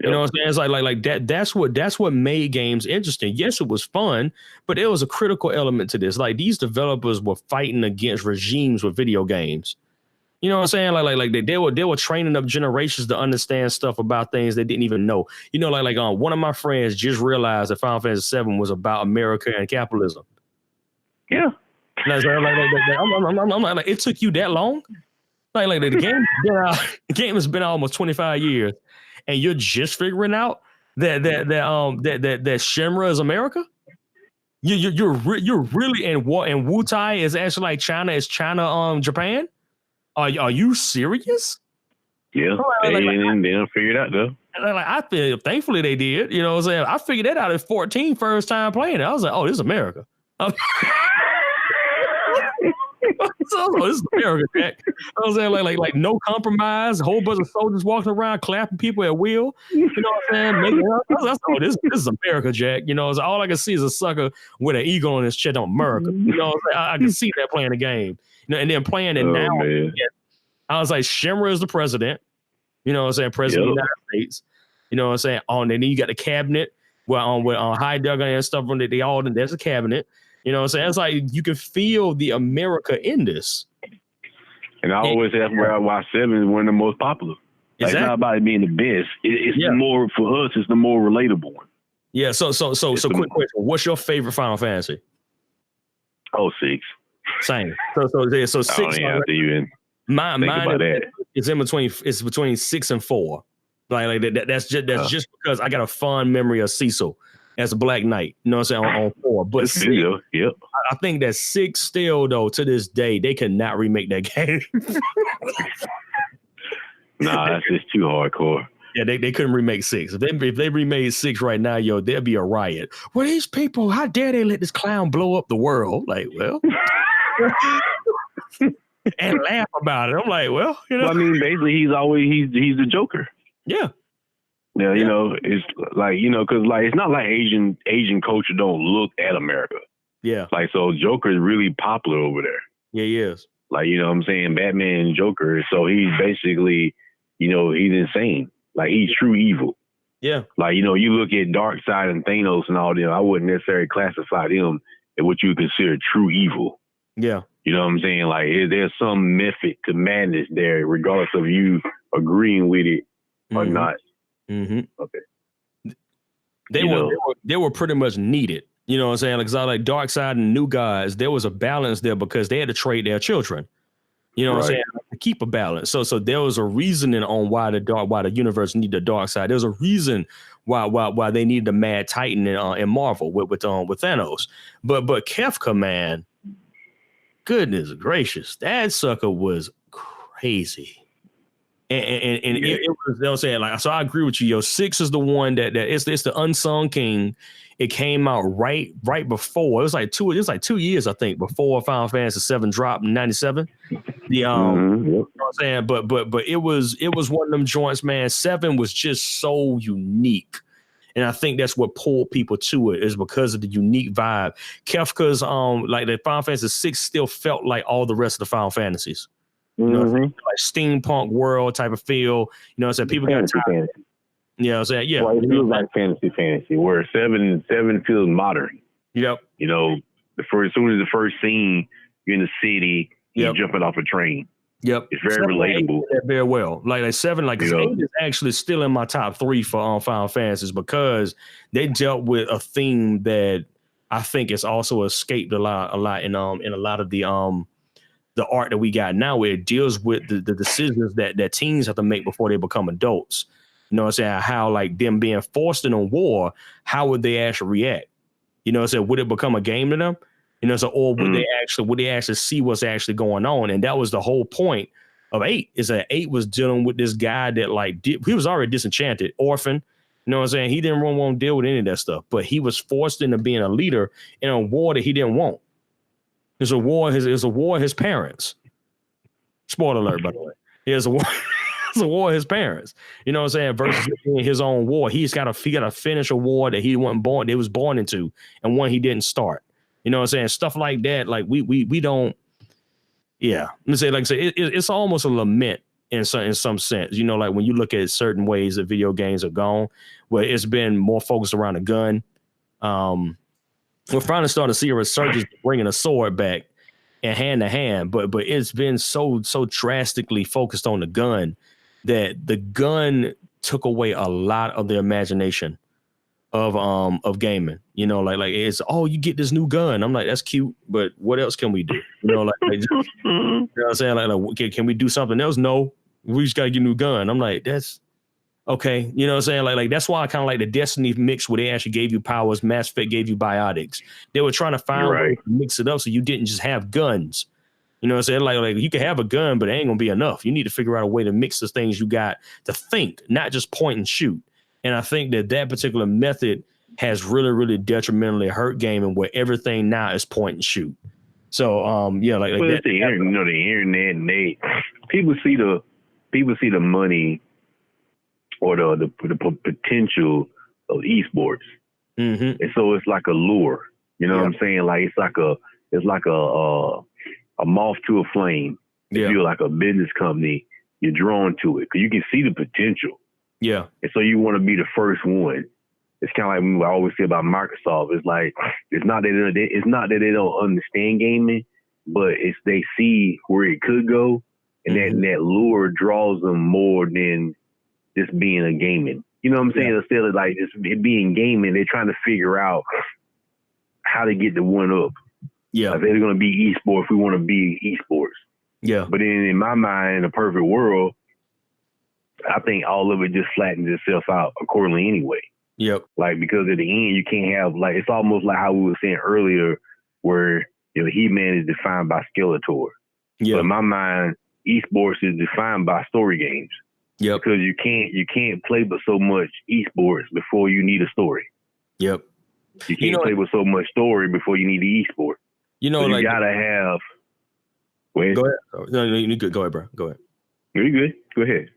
You know what I'm saying? It's like that. That's what made games interesting. Yes, it was fun, but there was a critical element to this. Like these developers were fighting against regimes with video games. You know what I'm saying? Like they were training up generations to understand stuff about things they didn't even know. You know, like one of my friends just realized that Final Fantasy VII was about America and capitalism. Yeah. I'm like, it took you that long? Like the game has been out almost 25 years, and you're just figuring out that Shinra is America. You're really and Wutai is actually like China is China Japan. Are you serious? Yeah, they don't figure it out though. Like I feel, thankfully they did. You know what I'm saying? I figured that out at 14, first time playing it. I was like, oh, this is America. This is America, Jack. I was saying like no compromise, a whole bunch of soldiers walking around clapping people at will. You know what I'm saying? This is America, Jack. You know, all I can see is a sucker with an eagle on his chest on America. You know, I can see that playing the game. You know, and then playing it now. Man. I was like, Shinra is the president. You know what I'm saying? President of the United States. You know what I'm saying? And then you got the cabinet with Heidegger and stuff on it. There's a cabinet. You know what I'm saying? It's like you can feel the America in this. And I always say that's why 7 is one of the most popular. Like, it's not about it being the best. It's more, for us, it's the more relatable one. Yeah, so quick question. What's your favorite Final Fantasy? 6. Same. So 6. I don't even have to even think about that. It's between 6 and 4. Like that's just because I got a fond memory of Cecil as a Black Knight. You know what I'm saying? On 4. But 6, I think that 6 still though to this day they cannot remake that game. Nah, that's just too hardcore. Yeah, they couldn't remake 6. If they remade 6 right now, there'd be a riot. Well, these people, how dare they let this clown blow up the world? Like, well. And laugh about it. I'm like, well, you know. Well, I mean, basically, he's the Joker. Yeah. Yeah, you know, it's like, you know, because like it's not like Asian culture don't look at America. Yeah. Like, so Joker is really popular over there. Yeah, he is. Like, you know what I'm saying? Batman and Joker. So he's basically, you know, he's insane. Like, he's true evil. Yeah. Like, you know, you look at Darkseid and Thanos and all them, I wouldn't necessarily classify them as what you would consider true evil. Yeah. You know what I'm saying? Like, there's some method to madness there, regardless of you agreeing with it or not. Mm-hmm. Okay. They were pretty much needed. You know what I'm saying? Like, like Darkseid and New Gods, there was a balance there because they had to trade their children. You know what I'm saying? To keep a balance. So there was a reasoning on why the universe needed the dark side. There's a reason why they needed the Mad Titan in Marvel with Thanos. But Kefka, man, goodness gracious, that sucker was crazy. And it was, you know what I'm saying? Like, so I agree with you. 6 is the one that it's the unsung king. It came out right before. It was like 2 years, I think, before Final Fantasy VII dropped in '97. The you know what I'm saying, but it was one of them joints, man. 7 was just so unique. And I think that's what pulled people to it, is because of the unique vibe. Kefka's like the Final Fantasy 6 still felt like all the rest of the Final Fantasies. You know what I'm saying? Like steampunk world type of feel. You know what I'm saying? People got tired. You know what I'm saying? Yeah. Well, it feels like fantasy, where 7 feels modern. Yep. You know, as soon as the first scene, you're in the city, you're jumping off a train. Yep. It's very relatable. Very well. Like 7, like 8 is actually still in my top 3 for Final Fantasies, because they dealt with a theme that I think has also escaped a lot in a lot of the art that we got now, where it deals with the decisions that teens have to make before they become adults. You know what I'm saying? How like them being forced in a war, how would they actually react? You know what I'm saying? Would it become a game to them? You know, so or would they actually see what's actually going on? And that was the whole point of 8, is that 8 was dealing with this guy that like he was already disenchanted, orphan. You know what I'm saying? He didn't want to deal with any of that stuff, but he was forced into being a leader in a war that he didn't want. It's a war. It's a war of his parents. Spoiler alert, by the way. It's a war. It's a war of his parents. You know what I'm saying? Versus his own war. He got to finish a war that he wasn't born. They was born into, and one he didn't start. You know what I'm saying? Stuff like that. Like we don't. Yeah, let's say, like I say, it's almost a lament in some sense. You know, like when you look at certain ways that video games have gone, where it's been more focused around a gun. We're finally starting to see a resurgence bringing a sword back and hand to hand, but it's been so drastically focused on the gun that the gun took away a lot of the imagination of gaming. You know, like it's, oh, you get this new gun. I'm like, that's cute, but what else can we do? You know, like you know what I'm saying? Like can we do something else? No, we just gotta get a new gun. I'm like, that's okay. You know what I'm saying? Like that's why I kind of like the Destiny mix, where they actually gave you powers. Mass Effect gave you biotics. They were trying to find ways to mix it up so you didn't just have guns. You know what I'm saying? Like you can have a gun, but it ain't gonna be enough. You need to figure out a way to mix the things you got to think, not just point and shoot. And I think that particular method has really, really detrimentally hurt gaming, where everything now is point and shoot. So yeah, like well, that, the internet, and people see the money or the potential of esports, and so it's like a lure. You know what I'm saying? Like it's like a moth to a flame. If you're like a business company, you're drawn to it because you can see the potential. Yeah. And so you want to be the first one. It's kind of like what I always say about Microsoft. It's like, it's not that they don't understand gaming, but it's they see where it could go, and that lure draws them more than just being a gaming. You know what I'm saying? Instead of like just being gaming, they're trying to figure out how to get the one up. Yeah. Like they're going to be esports, we want to be esports. Yeah. But in my mind, in a perfect world, I think all of it just flattens itself out accordingly anyway. Yep. Like, because at the end, you can't have, like, it's almost like how we were saying earlier, where, you know, He-Man is defined by Skeletor. Yeah. But in my mind, esports is defined by story games. Yep. Because you can't play but so much esports before you need a story. Yep. You can't play with so much story before you need the esport. You know, so you gotta have. Go ahead. No, you good. Go ahead, bro. Go ahead. You're good. Go ahead.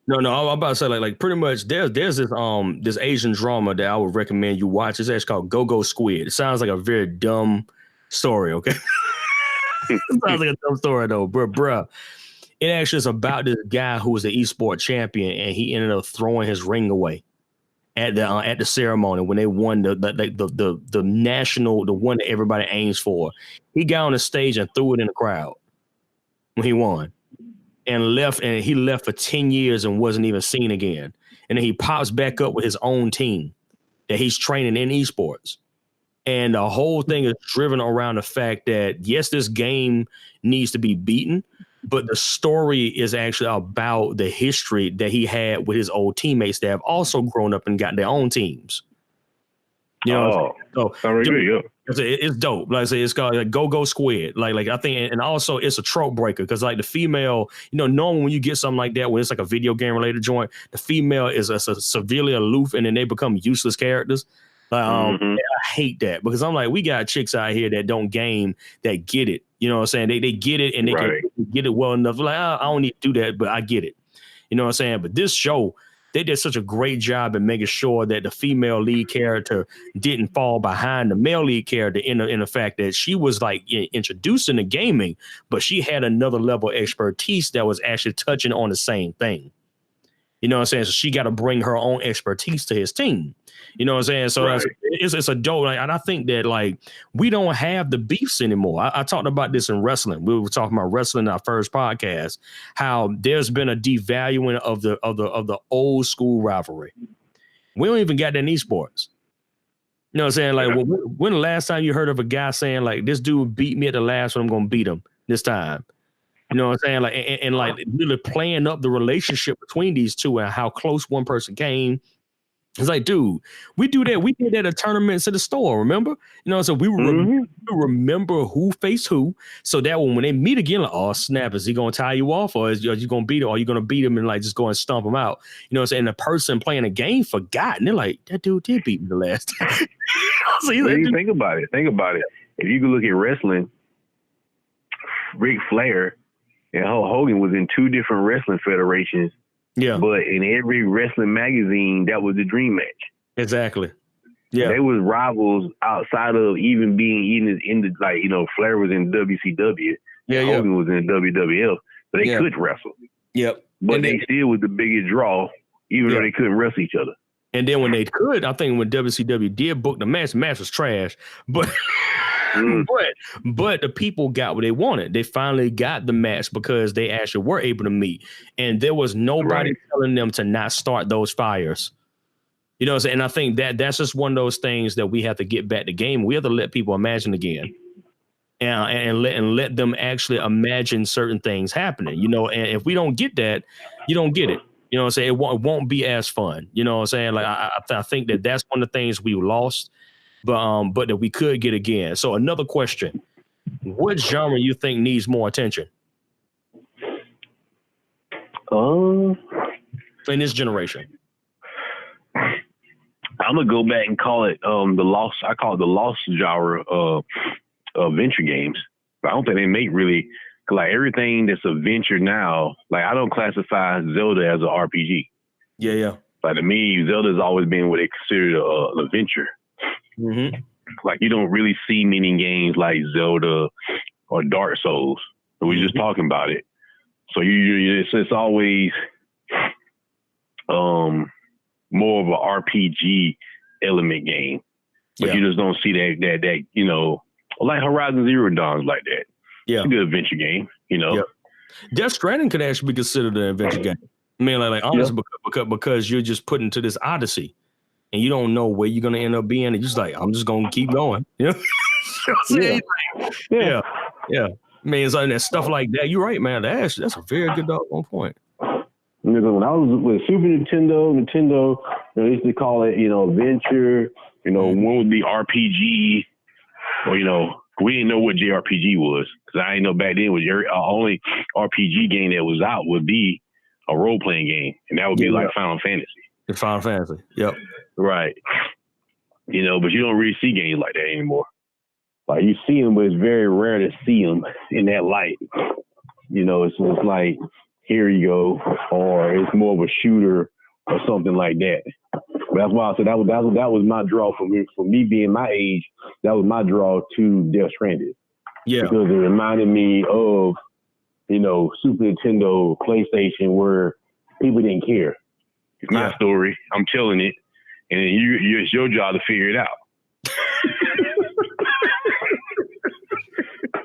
No, I'm about to say like pretty much there's this Asian drama that I would recommend you watch. It's actually called Go Squid. It sounds like a very dumb story, okay? It sounds like a dumb story though, bruh. It actually is about this guy who was the esport champion, and he ended up throwing his ring away at the ceremony when they won the national, the one that everybody aims for. He got on the stage and threw it in the crowd when he won. And he left for 10 years and wasn't even seen again. And then he pops back up with his own team that he's training in esports. And the whole thing is driven around the fact that, yes, this game needs to be beaten, but the story is actually about the history that he had with his old teammates that have also grown up and got their own teams. You know, it's dope. Like I say, it's called like Go Squid. Like I think, and also it's a trope breaker because like the female, you know, normally when you get something like that, when it's like a video game related joint, the female is a severely aloof, and then they become useless characters. I hate that because I'm like, we got chicks out here that don't game that get it. You know what I'm saying? They get it and they can get it well enough. Like, I don't need to do that, but I get it. You know what I'm saying? But this show, they did such a great job in making sure that the female lead character didn't fall behind the male lead character in the fact that she was like introduced into gaming, but she had another level of expertise that was actually touching on the same thing. You know what I'm saying? So she got to bring her own expertise to his team. You know what I'm saying? So it's a dope. And I think that like we don't have the beefs anymore. I talked about this in wrestling. We were talking about wrestling in our first podcast, how there's been a devaluing of the old school rivalry. We don't even got that in esports. You know what I'm saying? Like when the last time you heard of a guy saying like, this dude beat me at the last one, I'm going to beat him this time. You know what I'm saying? Like, and like really playing up the relationship between these two and how close one person came. It's like, dude, we do that. We did that at tournaments at the store, remember? You know, so we remember who faced who. So that when they meet again, like, oh, snap, is he going to tie you off or are you going to beat him? Or are you going to beat him and like just go and stomp him out? You know what I'm saying? The person playing the game forgot. And they're like, that dude did beat me the last time. So think about it. If you could look at wrestling, Ric Flair and Hulk Hogan was in two different wrestling federations. Yeah. But in every wrestling magazine, that was the dream match. Exactly. Yeah. They was rivals outside of even being in the like, you know, Flair was in WCW. Yeah. Hogan was in WWF, but they couldn't wrestle. Yep. But they still was the biggest draw, even though they couldn't wrestle each other. And then when they could, I think when WCW did book the match was trash. But but the people got what they wanted. They finally got the match because they actually were able to meet. And there was nobody telling them to not start those fires. You know what I'm saying? And I think that's just one of those things that we have to get back to game. We have to let people imagine again. And let them actually imagine certain things happening. You know, and if we don't get that, you don't get it. You know what I'm saying? It won't be as fun. You know what I'm saying? Like I think that's one of the things we lost. But that we could get again. So another question: what genre you think needs more attention in this generation? I'm gonna go back and call it the lost. I call it the lost genre of venture games. But I don't think they make really like everything that's a venture now. Like I don't classify Zelda as an RPG. Yeah. Like to me, Zelda's always been what they consider an adventure. Mm-hmm. Like you don't really see many games like Zelda or Dark Souls. But we're just talking about it. So it's always more of an RPG element game. But you just don't see that you know, like Horizon Zero Dawn like that. Yeah, it's a good adventure game. You know, Death Stranding could actually be considered an adventure game. I mean, like honestly, because you're just put into this odyssey. And you don't know where you're gonna end up being. And you're just like, I'm just gonna keep going. You know? Yeah. I mean, it's like that stuff like that. You're right, man. That's a very good doggone point. When I was with Super Nintendo, you know, they used to call it, you know, adventure. You know, one would be RPG, or you know, we didn't know what JRPG was because I didn't know back then was only RPG game that was out would be a role playing game, and that would be like Final Fantasy. The Final Fantasy. Yep. Right. You know, but you don't really see games like that anymore. Like you see them, but it's very rare to see them in that light. You know, it's like, here you go, or it's more of a shooter or something like that. But that's why I said that was my draw for me. For me being my age, that was my draw to Death Stranding. Yeah. Because it reminded me of, you know, Super Nintendo, PlayStation, where people didn't care. It's my story. I'm telling it, and it's your job to figure it out.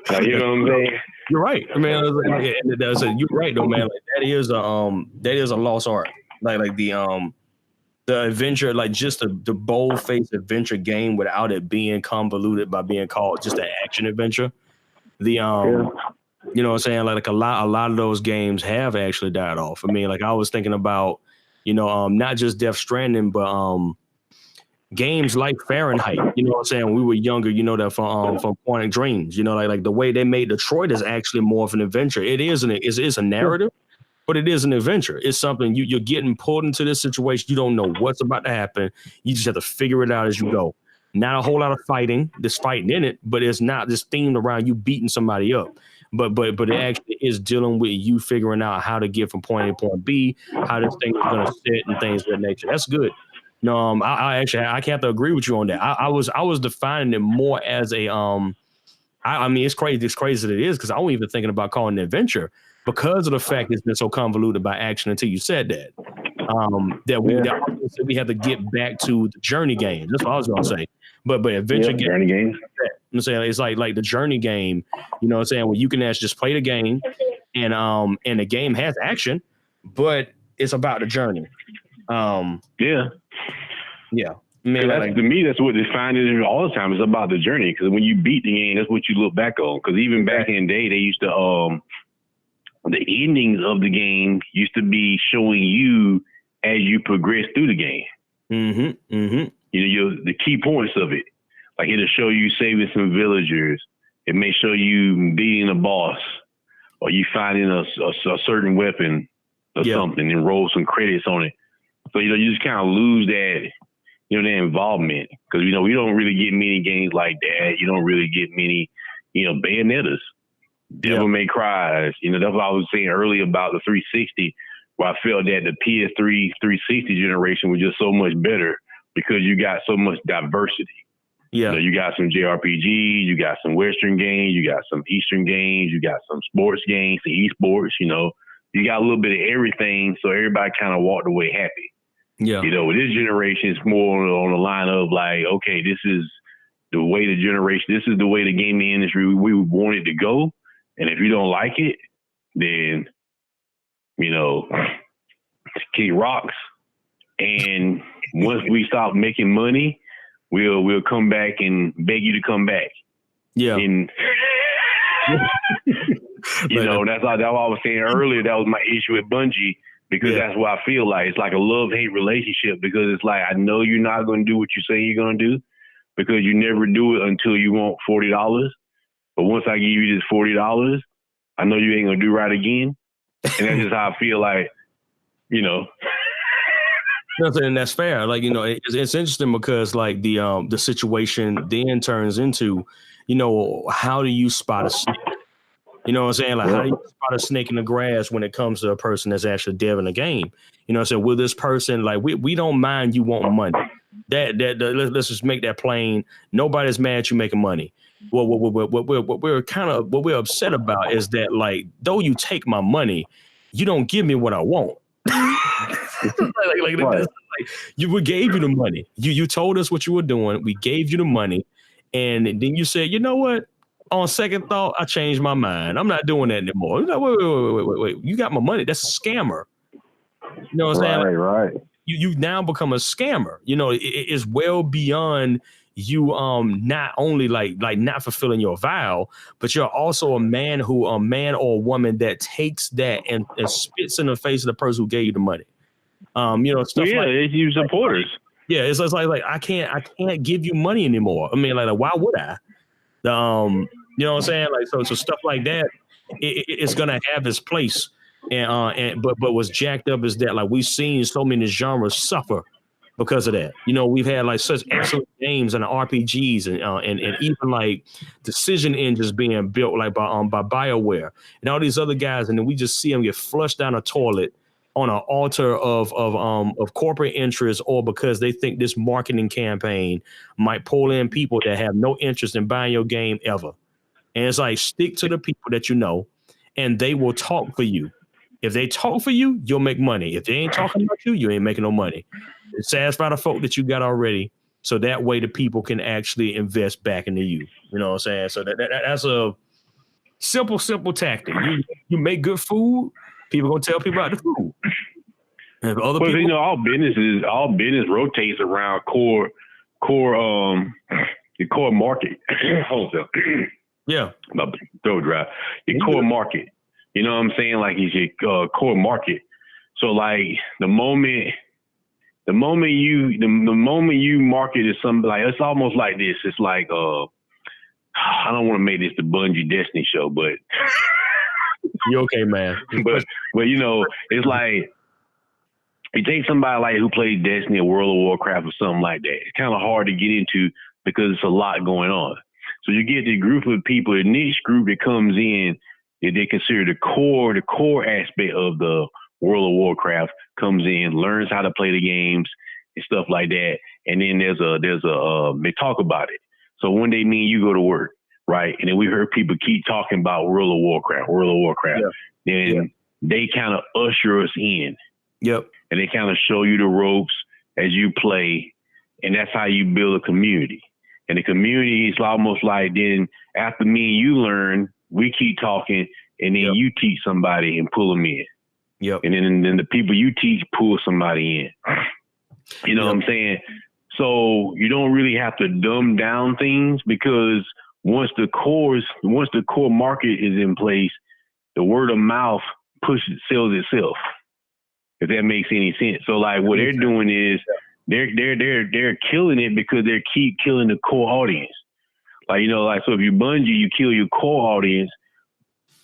Like, you know what I'm saying? You're right. I mean, you're right though, man. Like, that is a lost art. Like the adventure, like just the bold-faced adventure game without it being convoluted by being called just an action adventure. You know what I'm saying? Like a lot of those games have actually died off. I mean, like I was thinking about. You know, not just Death Stranding, but games like Fahrenheit. You know what I'm saying? When we were younger, you know that from Quantic Dreams. You know, like the way they made Detroit is actually more of an adventure. It is a narrative, but it is an adventure. It's something you're getting pulled into this situation. You don't know what's about to happen. You just have to figure it out as you go. Not a whole lot of fighting. There's fighting in it, but it's not just themed around you beating somebody up. But it actually is dealing with you figuring out how to get from point A to point B, how this thing is going to sit and things of that nature. That's good. No, I have to agree with you on that. I was defining it more as a I mean, it's crazy. It's crazy that it is because I wasn't even thinking about calling it an adventure because of the fact it's been so convoluted by action until you said that. That we have to get back to the journey game. That's what I was going to say. But adventure game, journey games. I'm saying it's like the journey game. You know what I'm saying? Where you can actually just play the game, and the game has action, but it's about the journey. Yeah. Man, to me, that's what defines it all the time. It's about the journey. Because when you beat the game, that's what you look back on. Because even back in the day, they used to the endings of the game used to be showing you as you progress through the game. Mm-hmm. Mm-hmm. You know, the key points of it. Like it'll show you saving some villagers. It may show you beating a boss, or you finding a certain weapon or something, and roll some credits on it. So you just kind of lose that. That involvement, because we don't really get many games like that. You don't really get many, Bayonettas, Devil May Cries. That's what I was saying earlier about the 360, where I felt that the PS3 360 generation was just so much better because you got so much diversity. Yeah, you got some JRPGs, you got some Western games, you got some Eastern games, you got some sports games, the esports. You got a little bit of everything, so everybody kind of walked away happy. Yeah. With this generation, it's more on the line of like, okay, this is the way the gaming industry we want it to go. And if you don't like it, then, kick rocks. And once we stop making money, we'll come back and beg you to come back. Yeah. And, that's what I was saying earlier. That was my issue with Bungie. Because that's what I feel like. It's like a love-hate relationship because it's like, I know you're not going to do what you say you're going to do because you never do it until you want $40. But once I give you this $40, I know you ain't going to do right again. And that's just how I feel like, And that's fair. Like, it's interesting because like the situation then turns into, how do you spot a snake? You know what I'm saying? Like, how do you spot a snake in the grass when it comes to a person that's actually dev in the game? You know what I'm saying? Will this person, like, we don't mind you want money. Let's just make that plain. Nobody's mad at you making money. What we're upset about is that, like, though you take my money, you don't give me what I want. We gave you the money. You told us what you were doing. We gave you the money. And then you said, you know what? On second thought, I changed my mind. I'm not doing that anymore. Like, wait. You got my money. That's a scammer. You know what I'm saying? Right. You now become a scammer. It's well beyond you not only like not fulfilling your vow, but you're also a man or a woman that takes that and spits in the face of the person who gave you the money. Stuff it's you supporters. Yeah, it's like I can't give you money anymore. I mean, like why would I? You know what I'm saying? Like so stuff like that, it's gonna have its place. But what's jacked up is that like we've seen so many genres suffer because of that. We've had like such excellent games and RPGs and even like decision engines being built like by BioWare and all these other guys, and then we just see them get flushed down a toilet on an altar of corporate interests, or because they think this marketing campaign might pull in people that have no interest in buying your game ever. And it's like, stick to the people that you know, and they will talk for you. If they talk for you, you'll make money. If they ain't talking about you, you ain't making no money. Satisfy the folk that you got already, so that way the people can actually invest back into you. You know what I'm saying? So that's a simple tactic. You make good food, people gonna tell people about the food. And other people, all business rotates around the core market. Yeah, my throat dry. Your core market. You know what I'm saying? Like it's your core market. So like the moment you market is something, like it's almost like this. It's like I don't want to make this the Bungie Destiny show, but You okay, man? but you know, it's like you take somebody like who played Destiny or World of Warcraft or something like that. It's kind of hard to get into because it's a lot going on. So you get the group of people, a niche group that comes in that they consider the core aspect of the World of Warcraft comes in, learns how to play the games and stuff like that. And then they talk about it. So one day me and you go to work, right? And then we heard people keep talking about World of Warcraft. Yeah. Then they kind of usher us in. Yep. And they kind of show you the ropes as you play. And that's how you build a community. And the community is almost like then after me and you learn, we keep talking, and then you teach somebody and pull them in. Yep. And then the people you teach pull somebody in. You know what I'm saying? So you don't really have to dumb down things because once the core market is in place, the word of mouth sells itself. If that makes any sense. So like what they're doing is they're killing it because they keep killing the core audience. Like, you know, like, so if you Bungie, you kill your core audience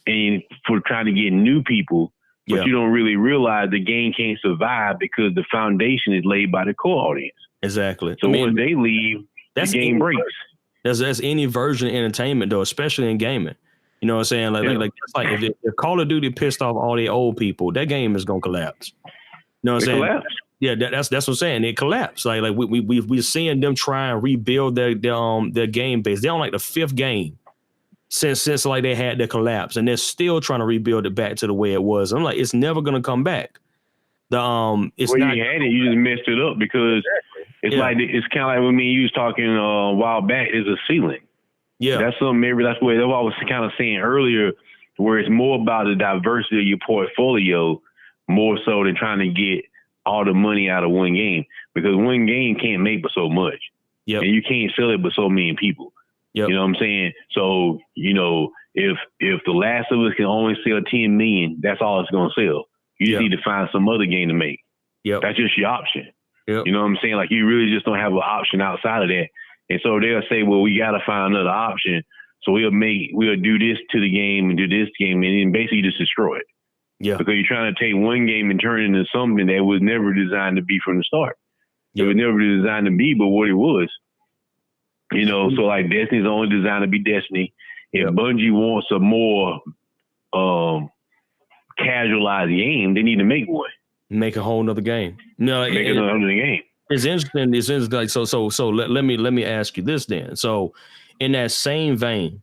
and for trying to get new people, but you don't really realize the game can't survive because the foundation is laid by the core audience. Exactly. So once they leave, the game breaks. That's any version of entertainment though, especially in gaming. You know what I'm saying? Like if Call of Duty pissed off all the old people, that game is gonna collapse. You know what I'm saying? Collapse. Yeah, that's what I'm saying. It collapsed. Like we're seeing them try and rebuild their game base. They're on like the 5th game since like they had the collapse, and they're still trying to rebuild it back to the way it was. I'm like, it's never gonna come back. It's not. You had it, you just messed it up because it's like it's kind of like when me and you was talking a while back. Is a ceiling. Yeah, that's something. Maybe that's what I was kind of saying earlier, where it's more about the diversity of your portfolio, more so than trying to get all the money out of one game, because one game can't make but so much. Yeah, and you can't sell it but so many people. Yep. You know what I'm saying? So, you know, if The Last of Us can only sell 10 million, that's all it's going to sell. You just need to find some other game to make. Yep. That's just your option. Yep. You know what I'm saying? Like, you really just don't have an option outside of that. And so they'll say, well, we got to find another option. So we'll do this to the game and do this game, and then basically just destroy it. Yeah. Because you're trying to take one game and turn it into something that was never designed to be from the start. It was never designed to be but what it was. You know, so like Destiny's only designed to be Destiny. If Bungie wants a more casualized game, they need to make one. Make a whole nother game. No, make another game. It's interesting. It's like so. Let me ask you this then. So, in that same vein,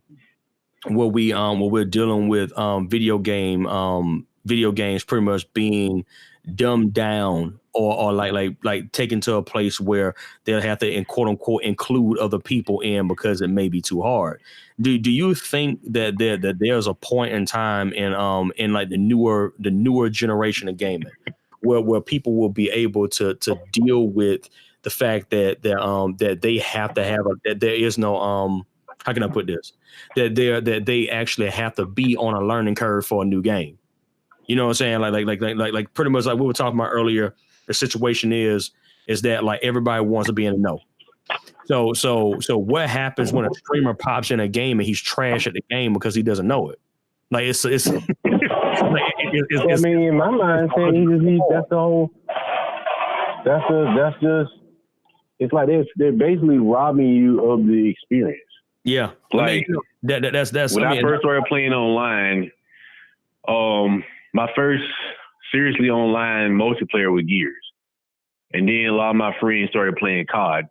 where we're dealing with video games pretty much being dumbed down or like taken to a place where they'll have to quote unquote include other people in because it may be too hard. Do you think that there's a point in time in like the newer generation of gaming where people will be able to deal with the fact that they have to have that there is no how can I put this, that they actually have to be on a learning curve for a new game? You know what I'm saying? Like pretty much like we were talking about earlier, the situation is that like everybody wants to be in the know. So what happens when a streamer pops in a game and he's trash at the game because he doesn't know it? Like it's I mean, in my mindset, that's just it's like they're basically robbing you of the experience. Yeah, like that's when I first started playing online. My first seriously online multiplayer was Gears. And then a lot of my friends started playing COD.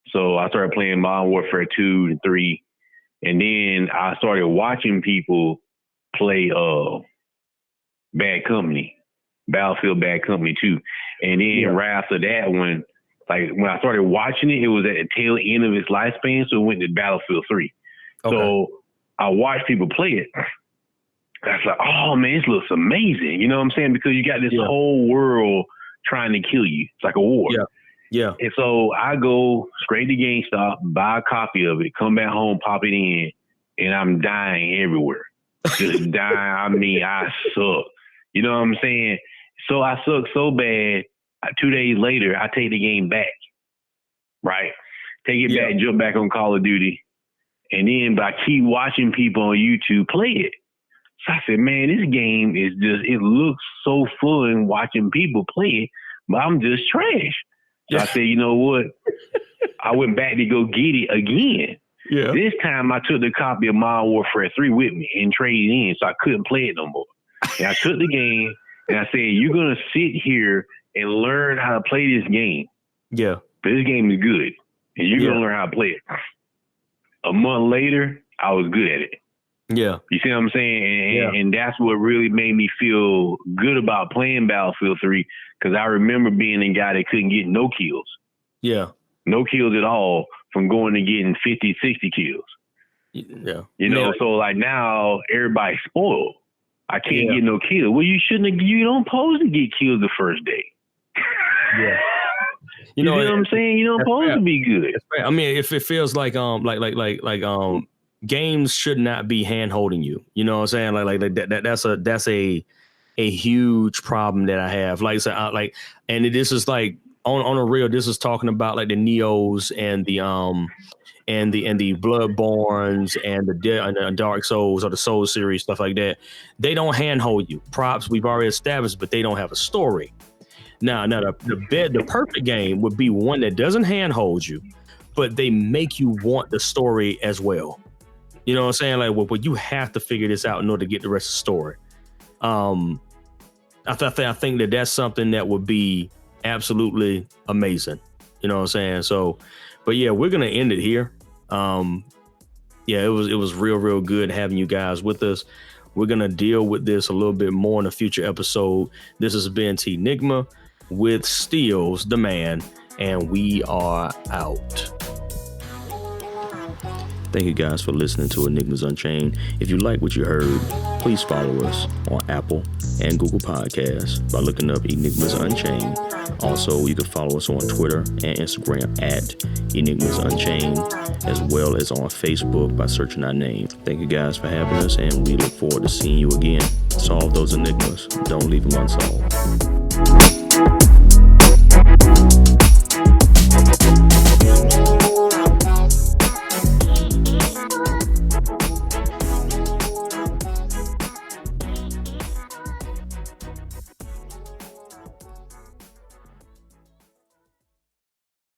So I started playing Modern Warfare 2 and 3. And then I started watching people play Battlefield Bad Company 2. And then right after that, when I started watching it, it was at the tail end of its lifespan. So it went to Battlefield 3. Okay. So I watched people play it. I was like, oh man, this looks amazing. You know what I'm saying? Because you got this whole world trying to kill you. It's like a war. Yeah. Yeah. And so I go straight to GameStop, buy a copy of it, come back home, pop it in, and I'm dying everywhere. Just dying. I mean, I suck. You know what I'm saying? So I suck so bad. 2 days later, I take the game back. Right? Take it back, jump back on Call of Duty. And then, but I keep watching people on YouTube play it. So I said, man, this game is it looks so fun watching people play it, but I'm just trash. So I said, you know what? I went back to go get it again. Yeah. This time I took the copy of Modern Warfare 3 with me and traded in, so I couldn't play it no more. And I took the game and I said, you're going to sit here and learn how to play this game. Yeah. But this game is good, and you're going to learn how to play it. A month later, I was good at it. Yeah. You see what I'm saying? And that's what really made me feel good about playing Battlefield 3, because I remember being a guy that couldn't get no kills. Yeah. No kills at all from going and getting 50, 60 kills. Yeah. You know, so like now everybody's spoiled. I can't get no kills. Well, you don't supposed to get killed the first day. Yeah. You know what I'm saying? You don't supposed to be good. I mean, if it feels like games should not be hand holding you. You know what I'm saying? That's a huge problem that I have. Like I said, and this is like on a real. This is talking about like the Neos and the Bloodborns and the Dark Souls or the Soul series, stuff like that. They don't handhold you. Props we've already established, but they don't have a story. Now the perfect game would be one that doesn't handhold you, but they make you want the story as well. You know what I'm saying? Like, well, you have to figure this out in order to get the rest of the story. I think that's something that would be absolutely amazing. You know what I'm saying? So, but yeah, we're gonna end it here. It was real good having you guys with us. We're gonna deal with this a little bit more in a future episode. This has been T-Nigma with Steelz, the man, and we are out. Thank you guys for listening to Enigmas Unchained. If you like what you heard, please follow us on Apple and Google Podcasts by looking up Enigmas Unchained. Also, you can follow us on Twitter and Instagram at Enigmas Unchained, as well as on Facebook by searching our name. Thank you guys for having us, and we look forward to seeing you again. Solve those enigmas. Don't leave them unsolved.